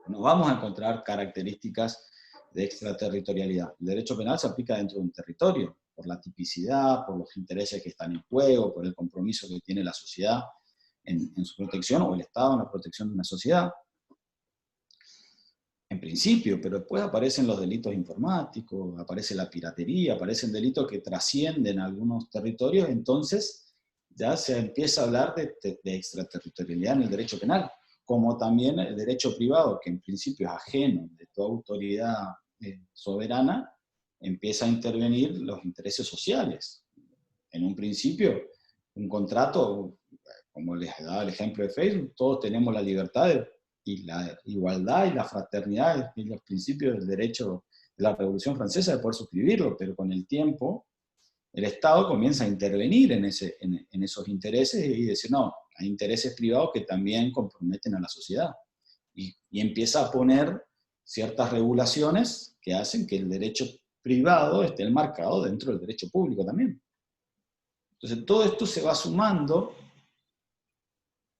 S1: nos vamos a encontrar características de extraterritorialidad. El derecho penal se aplica dentro de un territorio, por la tipicidad, por los intereses que están en juego, por el compromiso que tiene la sociedad en su protección, o el Estado en la protección de una sociedad. En principio, pero después aparecen los delitos informáticos, aparece la piratería, aparecen delitos que trascienden algunos territorios, entonces ya se empieza a hablar de extraterritorialidad en el derecho penal, como también el derecho privado, que en principio es ajeno de toda autoridad soberana, empieza a intervenir los intereses sociales. En un principio, un contrato, como les daba el ejemplo de Facebook, todos tenemos la libertad y la igualdad y la fraternidad y los principios del derecho de la Revolución Francesa de poder suscribirlo, pero con el tiempo el Estado comienza a intervenir en esos intereses y decir, no, hay intereses privados que también comprometen a la sociedad. Y empieza a poner ciertas regulaciones que hacen que el derecho privado esté enmarcado dentro del derecho público también. Entonces todo esto se va sumando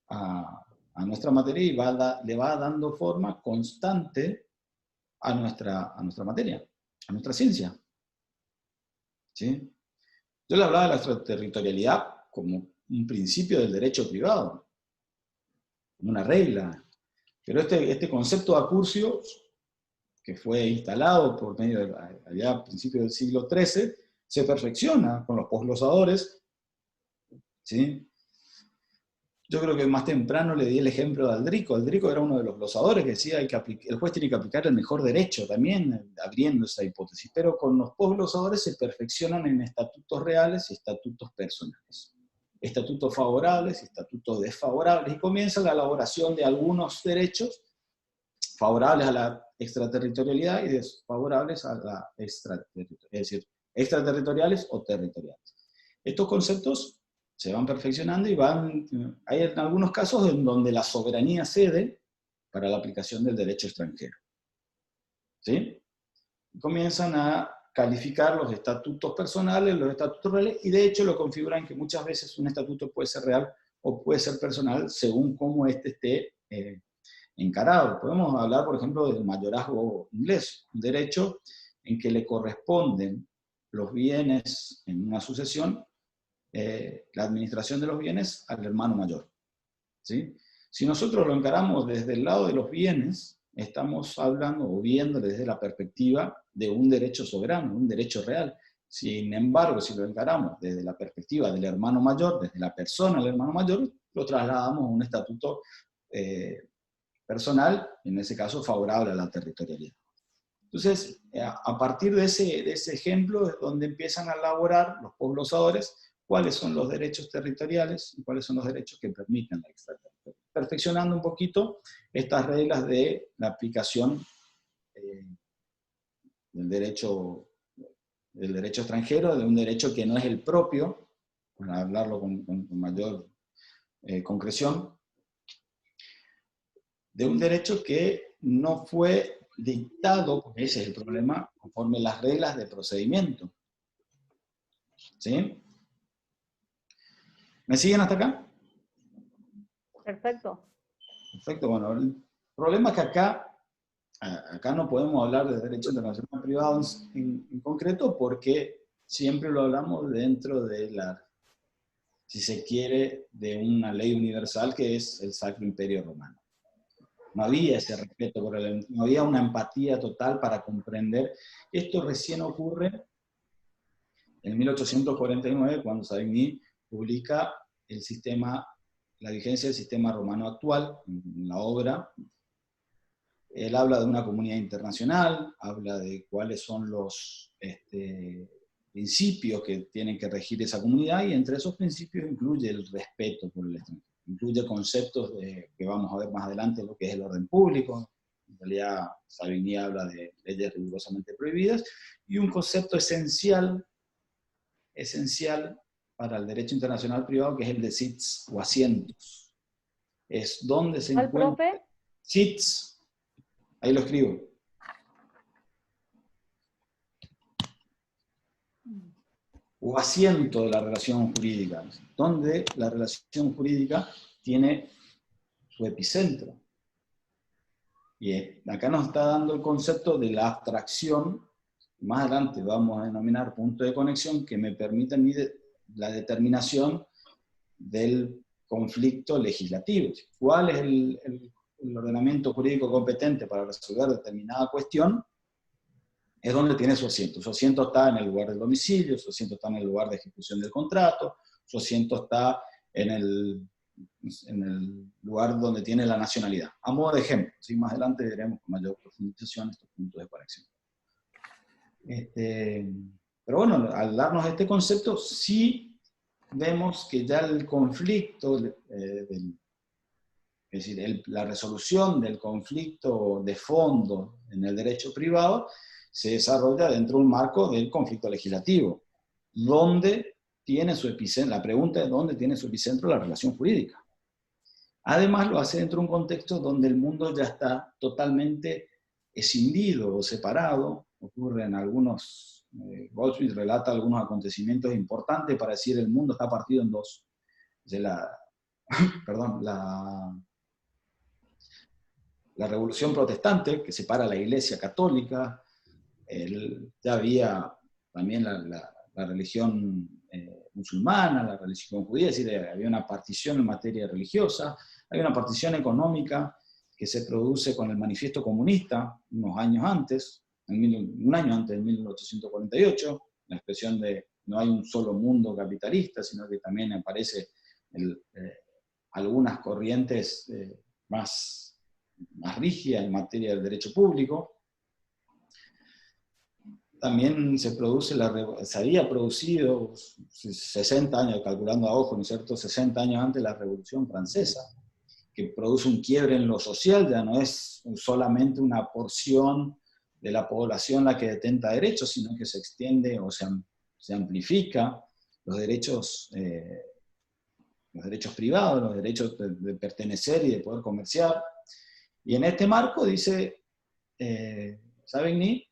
S1: a nuestra materia y le va dando forma constante a nuestra materia, a nuestra ciencia. ¿Sí? Yo le hablaba de la extraterritorialidad como un principio del derecho privado, una regla. Pero este concepto de acurcio, que fue instalado por medio allá a principios del siglo XIII, se perfecciona con los posglosadores. ¿Sí? Yo creo que más temprano le di el ejemplo de Aldrico. Aldrico era uno de los glosadores que decía que el juez tiene que aplicar el mejor derecho, también abriendo esa hipótesis. Pero con los posglosadores se perfeccionan en estatutos reales y estatutos personales. Estatutos favorables y estatutos desfavorables. Y comienza la elaboración de algunos derechos favorables a la extraterritorialidad y desfavorables a la extraterritorialidad. Es decir, extraterritoriales o territoriales. Estos conceptos se van perfeccionando y hay en algunos casos en donde la soberanía cede para la aplicación del derecho extranjero. ¿Sí? Y comienzan a calificar los estatutos personales, los estatutos reales, y de hecho lo configuran que muchas veces un estatuto puede ser real o puede ser personal según cómo éste esté encarado. Podemos hablar, por ejemplo, del mayorazgo inglés, un derecho en que le corresponden los bienes en una sucesión, la administración de los bienes al hermano mayor. ¿Sí? Si nosotros lo encaramos desde el lado de los bienes, estamos hablando o viendo desde la perspectiva de un derecho soberano, un derecho real. Sin embargo, si lo encaramos desde la perspectiva del hermano mayor, desde la persona del hermano mayor, lo trasladamos a un estatuto personal, en ese caso favorable a la territorialidad. Entonces, a partir de ese ejemplo es donde empiezan a elaborar los posglosadores cuáles son los derechos territoriales y cuáles son los derechos que permiten la extraterritorialidad, perfeccionando un poquito estas reglas de la aplicación derecho extranjero, de un derecho que no es el propio, para hablarlo con mayor concreción, de un derecho que no fue dictado, porque ese es el problema, conforme las reglas de procedimiento. ¿Sí? ¿Me siguen hasta acá?
S2: Perfecto.
S1: Perfecto, bueno, el problema es que acá no podemos hablar de derecho internacional privado en concreto, porque siempre lo hablamos dentro de si se quiere, de una ley universal que es el Sacro Imperio Romano. No había ese respeto por no había una empatía total para comprender. Esto recién ocurre en 1849, cuando Savigny publica la vigencia del sistema romano actual, en la obra. Él habla de una comunidad internacional, habla de cuáles son los principios que tienen que regir esa comunidad, y entre esos principios incluye el respeto por el extranjero. Incluye conceptos que vamos a ver más adelante, lo que es el orden público. En realidad, Savigny habla de leyes rigurosamente prohibidas, y un concepto esencial para el derecho internacional privado, que es el de sits o asientos. Es donde se encuentra...
S2: profe?
S1: Sits. Ahí lo escribo. O asiento de la relación jurídica, donde la relación jurídica tiene su epicentro. Y acá nos está dando el concepto de la abstracción, más adelante vamos a denominar punto de conexión, que me permite la determinación del conflicto legislativo. ¿Cuál es el ordenamiento jurídico competente para resolver determinada cuestión? Es donde tiene su asiento. Su asiento está en el lugar del domicilio, su asiento está en el lugar de ejecución del contrato, su asiento está en el lugar donde tiene la nacionalidad. A modo de ejemplo, ¿sí? Más adelante veremos con mayor profundización estos puntos de conexión. Pero bueno, al darnos este concepto, sí vemos que ya el conflicto, es decir, la resolución del conflicto de fondo en el derecho privado, se desarrolla dentro de un marco del conflicto legislativo, donde tiene su epicentro, la pregunta es dónde tiene su epicentro la relación jurídica. Además lo hace dentro de un contexto donde el mundo ya está totalmente escindido o separado. Ocurre en algunos, Goldsmith relata algunos acontecimientos importantes para decir el mundo está partido en dos. La Revolución Protestante, que separa la Iglesia Católica, ya había también la religión musulmana, la religión judía, es decir, había una partición en materia religiosa, hay una partición económica que se produce con el Manifiesto Comunista unos años antes, un año antes, en 1848, la expresión de no hay un solo mundo capitalista, sino que también aparece algunas corrientes más rígidas en materia del derecho público. También se había producido 60 años, calculando a ojo, ¿no es cierto?, 60 años antes de la Revolución Francesa, que produce un quiebre en lo social, ya no es solamente una porción de la población la que detenta derechos, sino que se extiende o se amplifica los derechos privados, los derechos de pertenecer y de poder comerciar. Y en este marco, dice Savigny,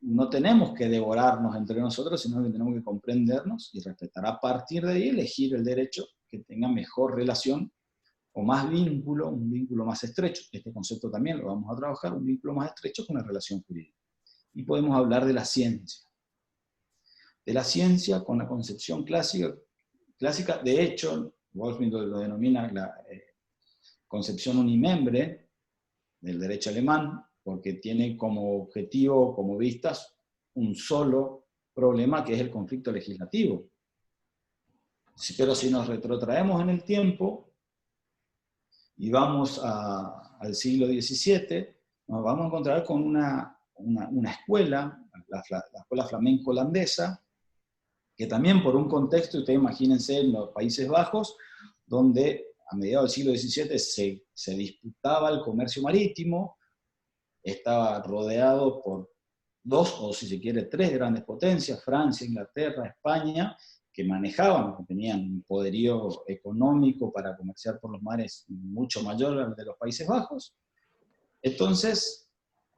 S1: no tenemos que devorarnos entre nosotros, sino que tenemos que comprendernos y respetar. A partir de ahí, elegir el derecho que tenga mejor relación o más vínculo, un vínculo más estrecho. Este concepto también lo vamos a trabajar, un vínculo más estrecho con la relación jurídica. Y podemos hablar de la ciencia. De la ciencia con la concepción clásica. De hecho, Goldsmith lo denomina la concepción unimembre del derecho alemán, porque tiene como objetivo, como vistas, un solo problema, que es el conflicto legislativo. Pero si nos retrotraemos en el tiempo y vamos al siglo XVII, nos vamos a encontrar con una escuela, la escuela flamenco holandesa, que también por un contexto, ustedes imagínense en los Países Bajos, donde a mediados del siglo XVII se disputaba el comercio marítimo, estaba rodeado por dos, o si se quiere, tres grandes potencias, Francia, Inglaterra, España, que manejaban, que tenían un poderío económico para comerciar por los mares mucho mayor al de los Países Bajos. Entonces,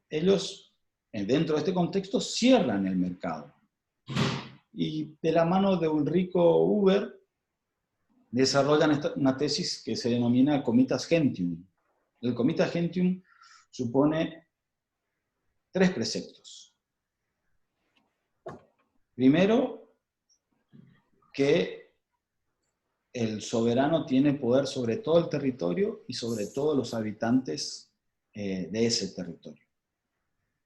S1: ellos, dentro de este contexto, cierran el mercado. Y de la mano de Ulrico Huber, desarrollan una tesis que se denomina Comitas Gentium. El Comitas Gentium supone tres preceptos. Primero, que el soberano tiene poder sobre todo el territorio y sobre todos los habitantes de ese territorio.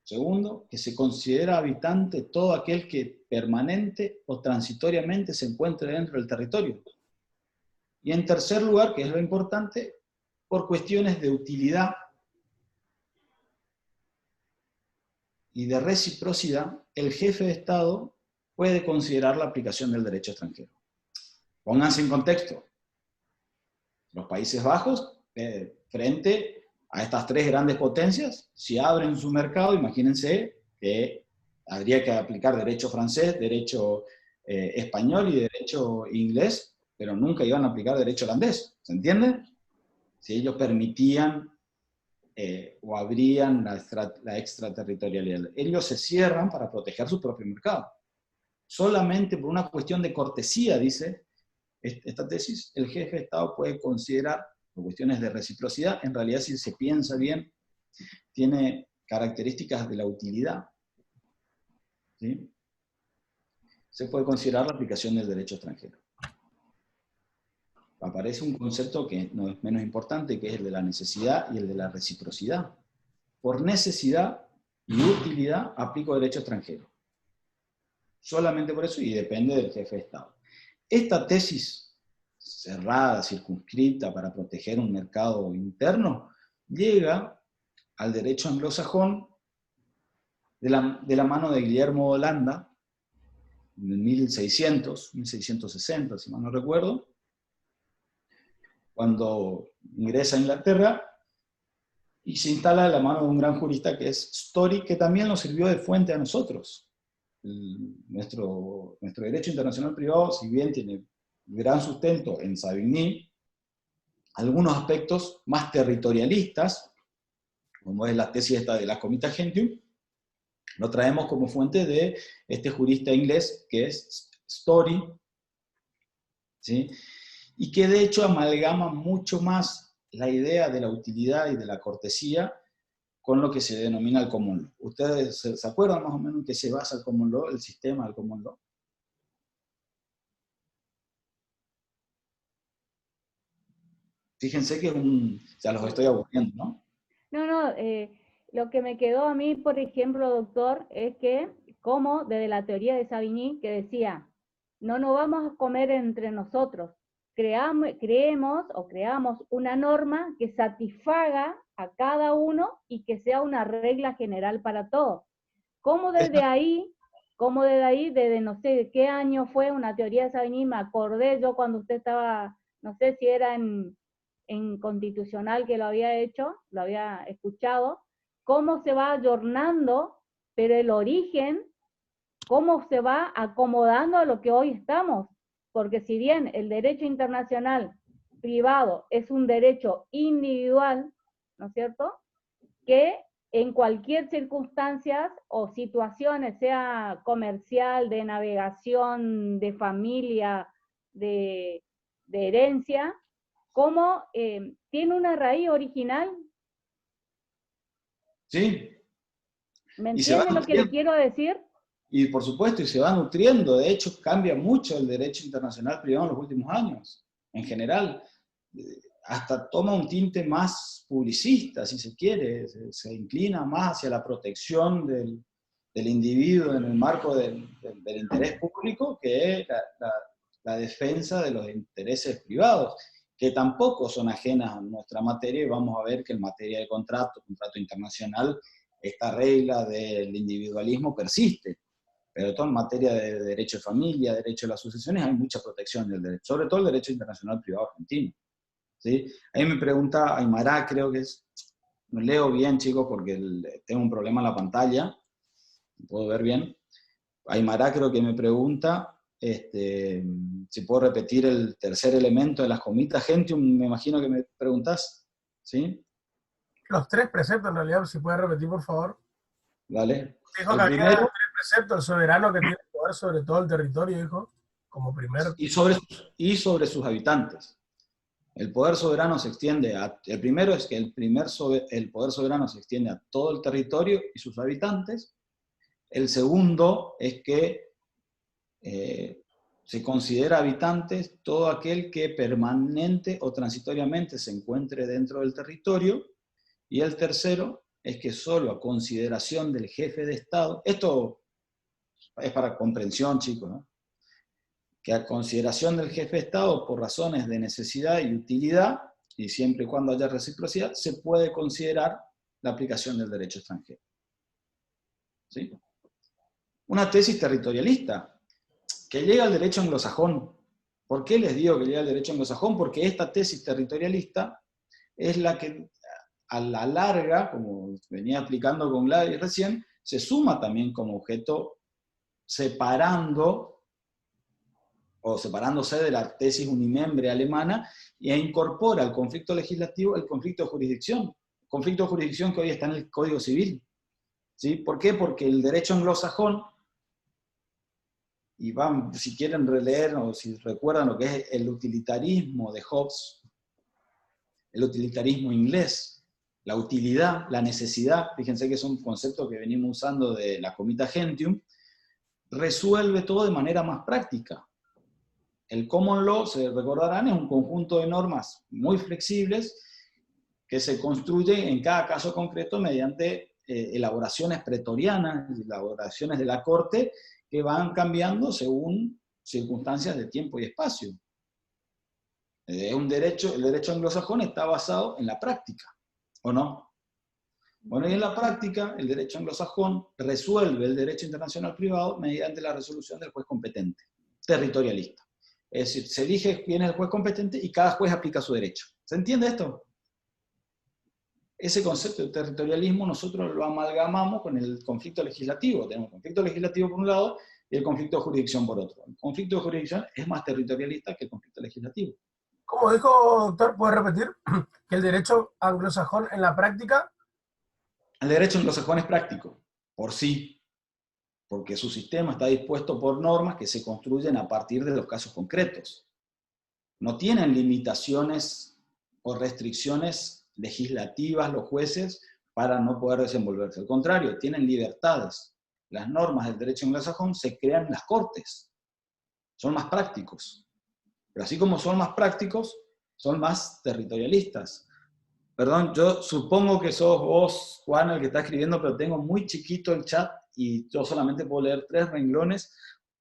S1: Segundo, que se considera habitante todo aquel que permanente o transitoriamente se encuentre dentro del territorio. Y en tercer lugar, que es lo importante, por cuestiones de utilidad y de reciprocidad, el jefe de Estado puede considerar la aplicación del derecho extranjero. Pónganse en contexto. Los Países Bajos, frente a estas tres grandes potencias, si abren su mercado, imagínense que habría que aplicar derecho francés, derecho español y derecho inglés, pero nunca iban a aplicar derecho holandés. ¿Se entiende? Si ellos permitían o abrían la extraterritorialidad. Ellos se cierran para proteger su propio mercado. Solamente por una cuestión de cortesía, dice esta tesis, el jefe de Estado puede considerar, por cuestiones de reciprocidad, en realidad si se piensa bien, tiene características de la utilidad. ¿Sí? Se puede considerar la aplicación del derecho extranjero. Aparece un concepto que no es menos importante, que es el de la necesidad y el de la reciprocidad. Por necesidad y utilidad aplico derecho extranjero. Solamente por eso, y depende del jefe de Estado. Esta tesis cerrada, circunscrita para proteger un mercado interno, llega al derecho anglosajón de la mano de Guillermo de Holanda, en 1660, si mal no recuerdo, cuando ingresa a Inglaterra y se instala de la mano de un gran jurista que es Story, que también nos sirvió de fuente a nosotros. Nuestro derecho internacional privado, si bien tiene gran sustento en Savigny, algunos aspectos más territorialistas, como es la tesis esta de la Comitas Gentium, lo traemos como fuente de este jurista inglés que es Story, ¿sí? Y que de hecho amalgama mucho más la idea de la utilidad y de la cortesía con lo que se denomina el common law. ¿Ustedes se acuerdan más o menos en qué se basa el common law, el sistema del common law? Fíjense que ya los estoy aburriendo, ¿no?
S2: No, lo que me quedó a mí, por ejemplo, doctor, es que, como desde la teoría de Savigny, que decía, no nos vamos a comer entre nosotros, creamos una norma que satisfaga a cada uno y que sea una regla general para todos. Como desde ahí, desde no sé de qué año fue una teoría de Savigny, me acordé yo cuando usted estaba, no sé si era en Constitucional que lo había hecho, lo había escuchado, cómo se va ayornando, pero el origen, cómo se va acomodando a lo que hoy estamos. Porque si bien el derecho internacional privado es un derecho individual, ¿no es cierto?, que en cualquier circunstancia o situaciones, sea comercial, de navegación, de familia, de herencia, como tiene una raíz original.
S1: Sí.
S2: ¿Me entiende lo que le quiero decir?
S1: Y por supuesto, y se va nutriendo. De hecho, cambia mucho el derecho internacional privado en los últimos años. En general, hasta toma un tinte más publicista, si se quiere. Se inclina más hacia la protección del individuo en el marco del interés público que la defensa de los intereses privados, que tampoco son ajenas a nuestra materia, y vamos a ver que en materia de contrato internacional, esta regla del individualismo persiste. Pero todo en materia de derecho de familia, derecho de las sucesiones, hay mucha protección del derecho, sobre todo el derecho internacional privado argentino. ¿Sí? Ahí me pregunta Aymara, creo que es, no leo bien, chicos, porque tengo un problema en la pantalla, ¿Puedo ver bien? Aymara creo que me pregunta si puedo repetir el tercer elemento de las comitas gentium, me imagino que me preguntás, ¿sí?
S3: Los 3 preceptos, en realidad, si puedes repetir, por favor.
S1: Vale.
S3: Dijo
S1: El
S3: que había
S1: primero,
S3: 3 preceptos, el soberano que tiene poder sobre todo el territorio, dijo, como primer...
S1: y sobre sus habitantes. El poder soberano se extiende a... El primero es que el poder soberano se extiende a todo el territorio y sus habitantes. El segundo es que se considera habitantes todo aquel que permanente o transitoriamente se encuentre dentro del territorio. Y el tercero es que solo a consideración del jefe de Estado, esto es para comprensión, chicos, ¿no? Que a consideración del jefe de Estado, por razones de necesidad y utilidad, y siempre y cuando haya reciprocidad, se puede considerar la aplicación del derecho extranjero. ¿Sí? Una tesis territorialista, que llega al derecho anglosajón. ¿Por qué les digo que llega al derecho anglosajón? Porque esta tesis territorialista es la que a la larga, como venía explicando con Gladys recién, se suma también como objeto separándose de la tesis unimembre alemana e incorpora al conflicto legislativo el conflicto de jurisdicción. Conflicto de jurisdicción que hoy está en el Código Civil. ¿Sí? ¿Por qué? Porque el derecho anglosajón, y van, si quieren releer o si recuerdan lo que es el utilitarismo de Hobbes, el utilitarismo inglés, la utilidad, la necesidad, fíjense que es un concepto que venimos usando de la comita gentium, resuelve todo de manera más práctica. El common law, se recordarán, es un conjunto de normas muy flexibles que se construye en cada caso concreto mediante elaboraciones pretorianas, elaboraciones de la corte, que van cambiando según circunstancias de tiempo y espacio. El derecho anglosajón está basado en la práctica, ¿o no? Bueno, y en la práctica, el derecho anglosajón resuelve el derecho internacional privado mediante la resolución del juez competente, territorialista. Es decir, se elige quién es el juez competente y cada juez aplica su derecho. ¿Se entiende esto? Ese concepto de territorialismo nosotros lo amalgamamos con el conflicto legislativo. Tenemos el conflicto legislativo por un lado y el conflicto de jurisdicción por otro. El conflicto de jurisdicción es más territorialista que el conflicto legislativo.
S3: Como dijo, doctor, ¿puede repetir? Que el derecho anglosajón en la práctica...
S1: El derecho anglosajón es práctico, por sí, porque su sistema está dispuesto por normas que se construyen a partir de los casos concretos. No tienen limitaciones o restricciones legislativas los jueces para no poder desenvolverse. Al contrario, tienen libertades. Las normas del derecho anglosajón se crean en las cortes. Son más prácticos. Pero así como son más prácticos, son más territorialistas. Perdón, yo supongo que sos vos, Juan, el que está escribiendo, pero tengo muy chiquito el chat y yo solamente puedo leer 3 renglones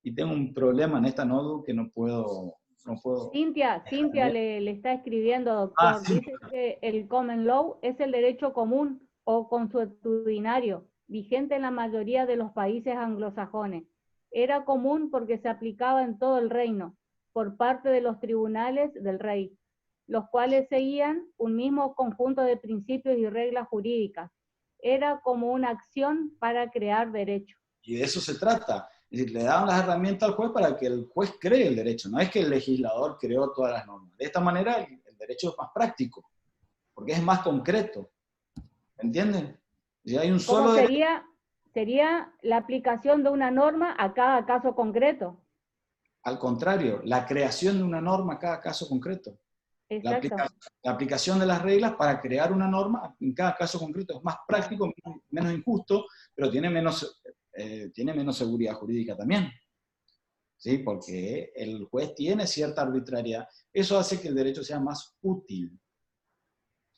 S1: y tengo un problema en esta notebook que no puedo...
S2: Cintia le está escribiendo, doctor.
S1: Sí.
S2: Dice que el common law es el derecho común o consuetudinario, vigente en la mayoría de los países anglosajones. Era común porque se aplicaba en todo el reino, por parte de los tribunales del rey, los cuales seguían un mismo conjunto de principios y reglas jurídicas. Era como una acción para crear derecho.
S1: Y de eso se trata. Es decir, le daban las herramientas al juez para que el juez cree el derecho. No es que el legislador creó todas las normas. De esta manera el derecho es más práctico, porque es más concreto. ¿Entienden? Si hay un solo
S2: sería la aplicación de una norma a cada caso concreto.
S1: Al contrario, la creación de una norma a cada caso concreto. La aplicación de las reglas para crear una norma en cada caso concreto es más práctico, menos injusto, pero tiene menos seguridad jurídica también. ¿Sí? Porque el juez tiene cierta arbitrariedad. Eso hace que el derecho sea más útil.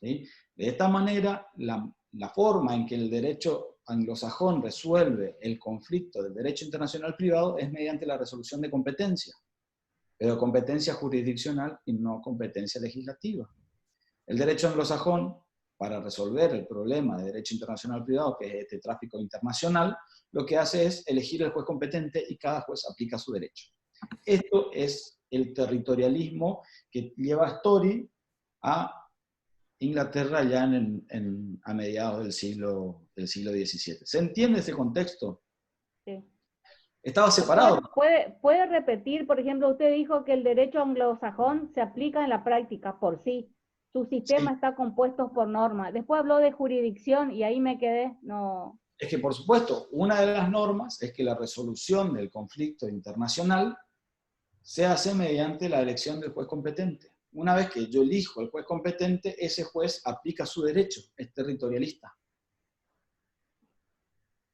S1: ¿Sí? De esta manera, la forma en que el derecho anglosajón resuelve el conflicto del derecho internacional privado es mediante la resolución de competencia, pero competencia jurisdiccional y no competencia legislativa. El derecho anglosajón, para resolver el problema de derecho internacional privado, que es este tráfico internacional, lo que hace es elegir el juez competente y cada juez aplica su derecho. Esto es el territorialismo que lleva a Story a Inglaterra ya a mediados del siglo XVII. ¿Se entiende ese contexto?
S2: Sí.
S1: Estaba separado.
S2: ¿Puede repetir, por ejemplo, usted dijo que el derecho anglosajón se aplica en la práctica por sí? Su sistema está compuesto por normas. Después habló de jurisdicción y ahí me quedé, no...
S1: Es que, por supuesto, una de las normas es que la resolución del conflicto internacional se hace mediante la elección del juez competente. Una vez que yo elijo el juez competente, ese juez aplica su derecho, es territorialista.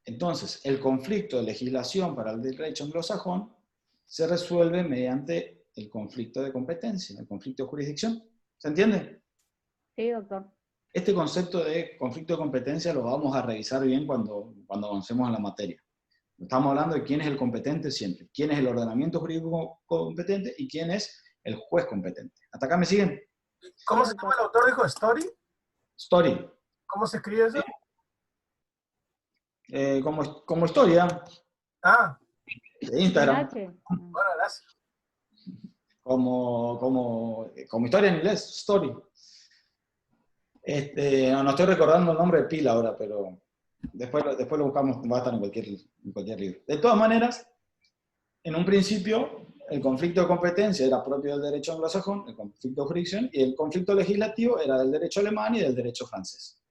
S1: Entonces, el conflicto de legislación para el derecho anglosajón se resuelve mediante el conflicto de competencia, el conflicto de jurisdicción. ¿Se entiende?
S2: Sí, doctor.
S1: Este concepto de conflicto de competencia lo vamos a revisar bien cuando avancemos en la materia. Estamos hablando de quién es el competente siempre, quién es el ordenamiento jurídico competente y quién es el juez competente. ¿Hasta acá me siguen?
S3: ¿Cómo se llama el autor? ¿Dijo Story?
S1: Story.
S3: ¿Cómo se escribe eso?
S1: Como historia.
S3: Ah.
S1: De Instagram.
S3: Bueno, gracias.
S1: Como historia en inglés, Story. No estoy recordando el nombre de pila ahora, pero después lo buscamos, va a estar en cualquier libro. De todas maneras, en un principio, el conflicto de competencia era propio del derecho anglosajón, el conflicto de jurisdicción, y el conflicto legislativo era del derecho alemán y del derecho francés.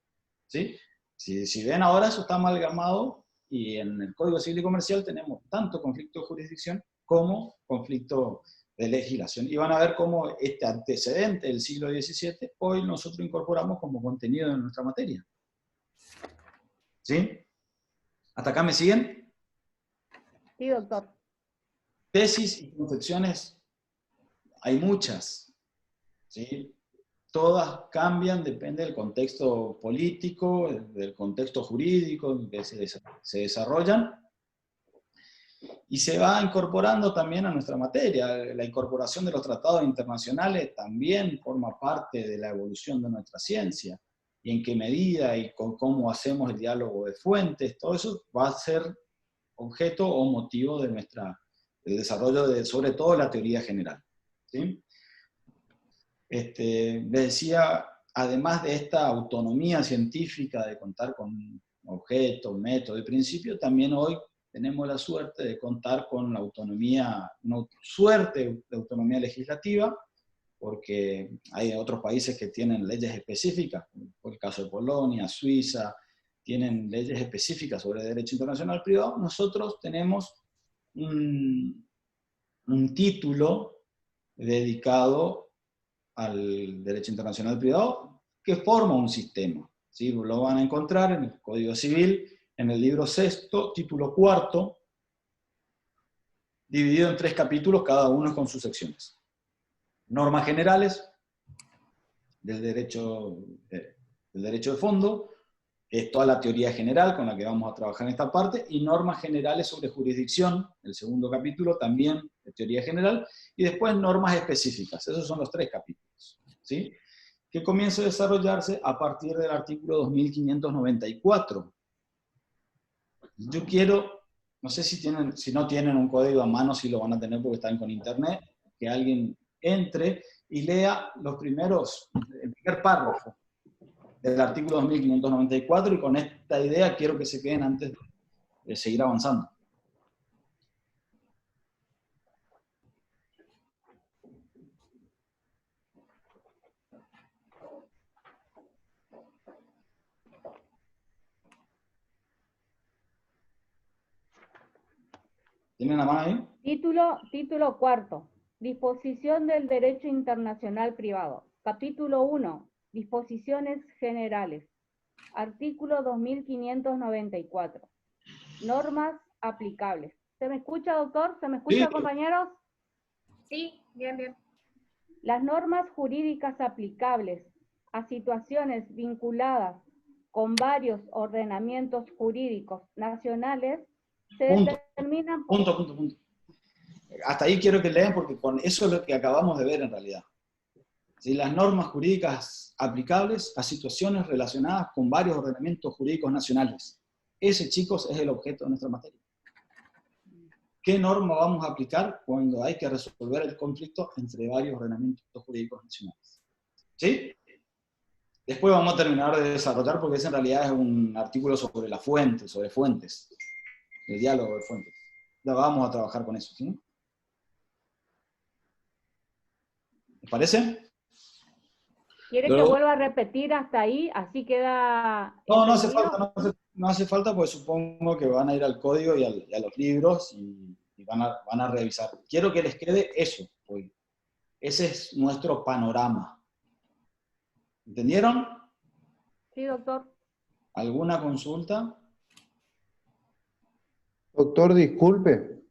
S1: ¿Sí? Si ven ahora, eso está amalgamado, y en el Código Civil y Comercial tenemos tanto conflicto de jurisdicción como conflicto de legislación. Y van a ver cómo este antecedente del siglo XVII, hoy nosotros incorporamos como contenido en nuestra materia. ¿Sí? ¿Hasta acá me siguen?
S2: Sí, doctor.
S1: Tesis y concepciones, hay muchas. ¿Sí? Todas cambian, depende del contexto político, del contexto jurídico en que se desarrollan. Y se va incorporando también a nuestra materia. La incorporación de los tratados internacionales también forma parte de la evolución de nuestra ciencia. Y en qué medida y con cómo hacemos el diálogo de fuentes, todo eso va a ser objeto o motivo de del desarrollo de, sobre todo, la teoría general. ¿Sí? Les decía, además de esta autonomía científica de contar con objetos, métodos y principios, también hoy tenemos la suerte de contar con la autonomía, una suerte de autonomía legislativa, porque hay otros países que tienen leyes específicas, por el caso de Polonia, Suiza, tienen leyes específicas sobre derecho internacional privado. Nosotros tenemos un título dedicado al derecho internacional privado que forma un sistema. ¿Sí? Lo van a encontrar en el Código Civil, en el libro sexto, título cuarto, dividido en 3 capítulos, cada uno con sus secciones. Normas generales del derecho de fondo, que es toda la teoría general con la que vamos a trabajar en esta parte, y normas generales sobre jurisdicción, el segundo capítulo también de teoría general, y después normas específicas. Esos son los 3 capítulos, ¿sí? Que comienza a desarrollarse a partir del artículo 2594. Yo quiero, no sé si no tienen un código a mano, si lo van a tener porque están con internet, que alguien entre y lea el primer párrafo del artículo 2594, y con esta idea quiero que se queden antes de seguir avanzando. ¿Tienen la mano ahí?
S2: Título cuarto. Disposición del derecho internacional privado. Capítulo 1. Disposiciones generales. Artículo 2594. Normas aplicables. ¿Se me escucha, doctor? ¿Se me escucha,
S1: Sí.
S2: compañeros?
S6: Sí, bien, bien.
S2: Las normas jurídicas aplicables a situaciones vinculadas con varios ordenamientos jurídicos nacionales se determinan...
S1: Punto. Hasta ahí quiero que lean, porque con eso es lo que acabamos de ver en realidad. ¿Sí? Las normas jurídicas aplicables a situaciones relacionadas con varios ordenamientos jurídicos nacionales. Ese, chicos, es el objeto de nuestra materia. ¿Qué norma vamos a aplicar cuando hay que resolver el conflicto entre varios ordenamientos jurídicos nacionales? ¿Sí? Después vamos a terminar de desarrollar, porque ese en realidad es un artículo sobre la fuente, sobre fuentes. el diálogo de fuentes. Ya vamos a trabajar con eso, ¿sí? ¿Les parece?
S2: ¿Quiere que vuelva a repetir hasta ahí? Así queda...
S1: No, no hace
S2: entendido.
S1: falta, no hace falta, porque supongo que van a ir al código y a los libros y van a revisar. Quiero que les quede eso hoy. Ese es nuestro panorama. ¿Entendieron?
S2: Sí, doctor.
S1: ¿Alguna consulta?
S10: Doctor, disculpe,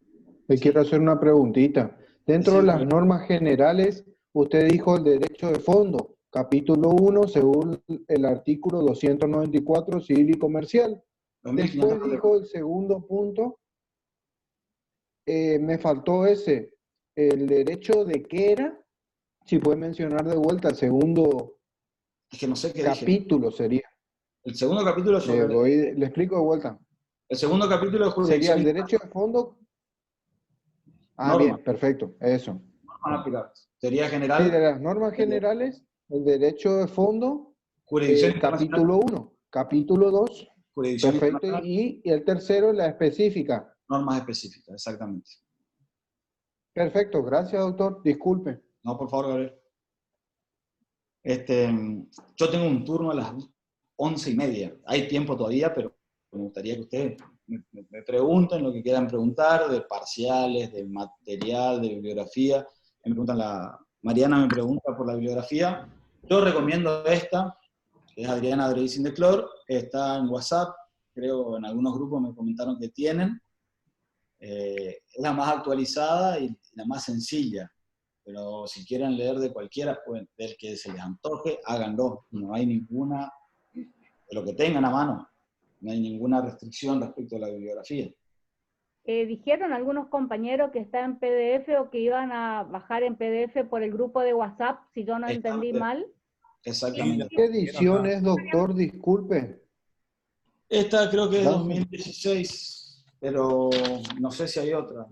S10: le quiero hacer una preguntita. Dentro de las normas generales, usted dijo el derecho de fondo, capítulo 1, según el artículo 294, civil y comercial. Después dijo el segundo punto, me faltó ese, el derecho de qué era, si puede mencionar de vuelta el segundo
S1: es que no sé qué
S10: capítulo
S1: dije.
S10: sería.
S1: El segundo capítulo sobre...
S10: Le explico de vuelta.
S1: El segundo capítulo de jurisdicción...
S10: Sería el derecho de fondo. Ah,
S1: norma.
S10: Bien, perfecto, eso.
S1: Normas aplicables. Teoría general.
S10: Sí, de las normas generales, el derecho de fondo, capítulo 1, capítulo 2, perfecto, y el tercero, la específica.
S1: Normas específicas, exactamente.
S10: Perfecto, gracias doctor, disculpe.
S1: No, por favor, Gabriel. Yo tengo un turno a las 11:30. Hay tiempo todavía, pero me gustaría que ustedes me pregunten lo que quieran preguntar, de parciales, de material, de bibliografía. Mariana me pregunta por la bibliografía. Yo recomiendo esta, que es Adriana Dreising de Clor, está en WhatsApp, creo en algunos grupos me comentaron que tienen. Es la más actualizada y la más sencilla. Pero si quieren leer de cualquiera, pueden, del que se les antoje, háganlo. No hay ninguna, de lo que tengan a mano, no hay ninguna restricción respecto a la bibliografía.
S2: Dijeron algunos compañeros que está en PDF o que iban a bajar en PDF por el grupo de WhatsApp, si yo no entendí mal.
S1: Exactamente.
S10: ¿Qué edición es, doctor? Disculpe.
S1: Esta creo que es 2016, pero no sé si hay otra.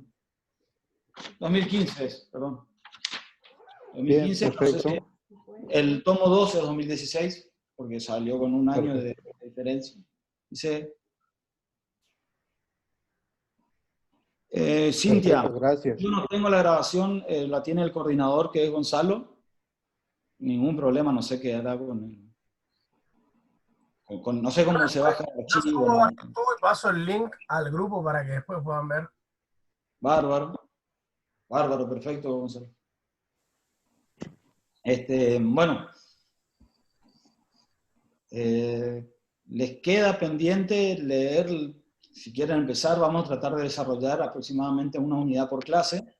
S1: 2015 es, perdón. 2015,
S10: bien, perfecto.
S1: No sé si el tomo 2 es 2016, porque salió con un año de diferencia. Dice... Cintia,
S10: perfecto, gracias.
S1: Yo no tengo la grabación, la tiene el coordinador que es Gonzalo. Ningún problema, no sé qué hará con él. No sé cómo se baja el archivo.
S3: Yo paso el link al grupo para que después puedan ver.
S1: Bárbaro. Bárbaro, perfecto, Gonzalo. Bueno. Les queda pendiente leer, si quieren empezar, vamos a tratar de desarrollar aproximadamente una unidad por clase.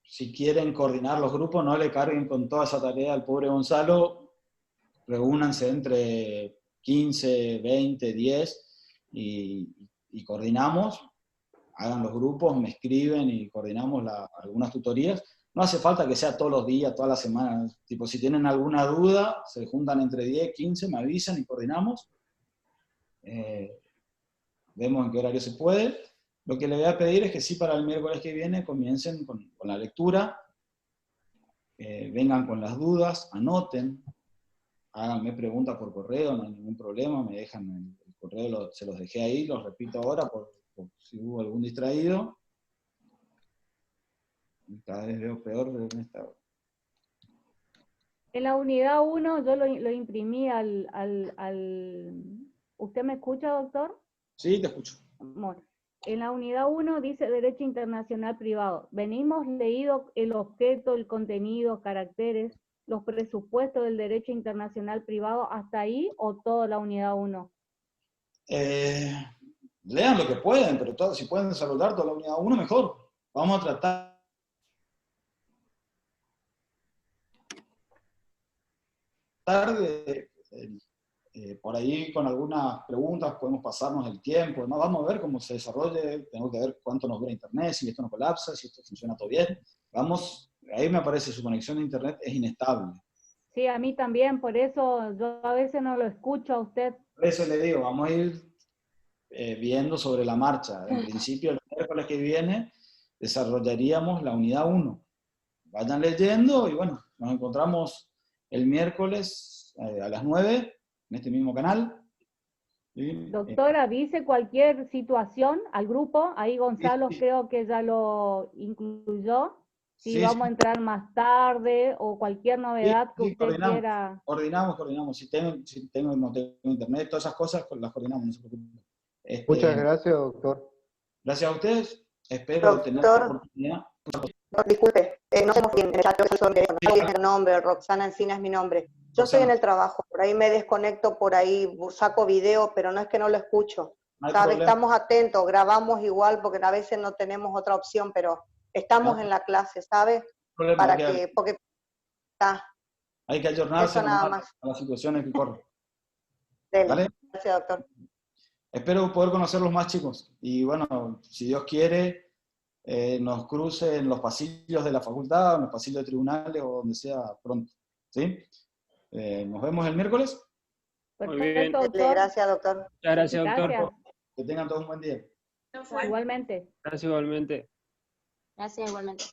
S1: Si quieren coordinar los grupos, no le carguen con toda esa tarea al pobre Gonzalo, reúnanse entre 15, 20, 10 y coordinamos, hagan los grupos, me escriben y coordinamos algunas tutorías. No hace falta que sea todos los días, todas las semanas, tipo si tienen alguna duda, se juntan entre 10, 15, me avisan y coordinamos. Vemos en qué horario se puede. Lo que le voy a pedir es que sí, para el miércoles que viene comiencen con la lectura, vengan con las dudas, anoten, háganme preguntas por correo, no hay ningún problema, me dejan el correo, se los dejé ahí, los repito ahora por si hubo algún distraído. Cada vez veo peor de esta.
S2: En la unidad 1 yo lo imprimí ¿Usted me escucha, doctor?
S1: Sí, te escucho.
S2: Bueno, en la unidad 1 dice Derecho Internacional Privado. Venimos leído el objeto, el contenido, caracteres, los presupuestos del Derecho Internacional Privado, ¿hasta ahí o toda la unidad 1?
S1: Lean lo que pueden, pero si pueden desarrollar toda la unidad 1, mejor. Vamos a tratar por ahí con algunas preguntas podemos pasarnos el tiempo, ¿no? Vamos a ver cómo se desarrolle, tenemos que ver cuánto nos dura internet, si esto no colapsa, si esto funciona todo bien. Ahí me parece su conexión a internet es inestable.
S2: Sí, a mí también, por eso yo a veces no lo escucho a usted.
S1: Por eso le digo, vamos a ir viendo sobre la marcha. En principio, el miércoles que viene desarrollaríamos la unidad 1. Vayan leyendo y bueno, nos encontramos el miércoles a las 9 en este mismo canal. ¿sí?
S2: Doctor, avise cualquier situación al grupo, ahí Gonzalo
S1: Sí.
S2: creo que ya lo incluyó, si
S1: Sí,
S2: vamos
S1: sí.
S2: a entrar más tarde o cualquier novedad que
S1: Sí,
S2: usted
S1: coordinamos.
S2: quiera.
S1: Coordinamos. Si tengo, no tengo internet, todas esas cosas las coordinamos, no se preocupen.
S10: Muchas gracias, doctor.
S1: Gracias a ustedes. Espero tener la
S11: Doctor,
S1: oportunidad.
S11: disculpe, no sé bien, en el chat creo que no tiene el nombre, Roxana Encina es mi nombre. Yo estoy en el trabajo, por ahí me desconecto, por ahí saco video, pero no es que no lo escucho.
S1: No hay
S11: ¿Sabe?
S1: problema.
S11: Estamos atentos, grabamos igual, porque a veces no tenemos otra opción, pero estamos en la clase, ¿sabe? Para que, porque
S1: hay que ayornarse
S11: eso nada
S1: nomás
S11: más.
S1: a las situaciones que corren.
S11: Dele.
S1: ¿Vale?
S11: Gracias, doctor.
S1: Espero poder conocerlos más, chicos. Y bueno, si Dios quiere, nos cruce en los pasillos de la facultad, en los pasillos de tribunales o donde sea pronto. ¿Sí? Nos vemos el miércoles.
S5: Muy bien.
S2: Doctor.
S11: Gracias, doctor.
S5: Muchas gracias, doctor.
S2: Gracias.
S1: Que tengan todos un buen día.
S2: Igualmente.
S5: Gracias igualmente.
S12: Gracias igualmente.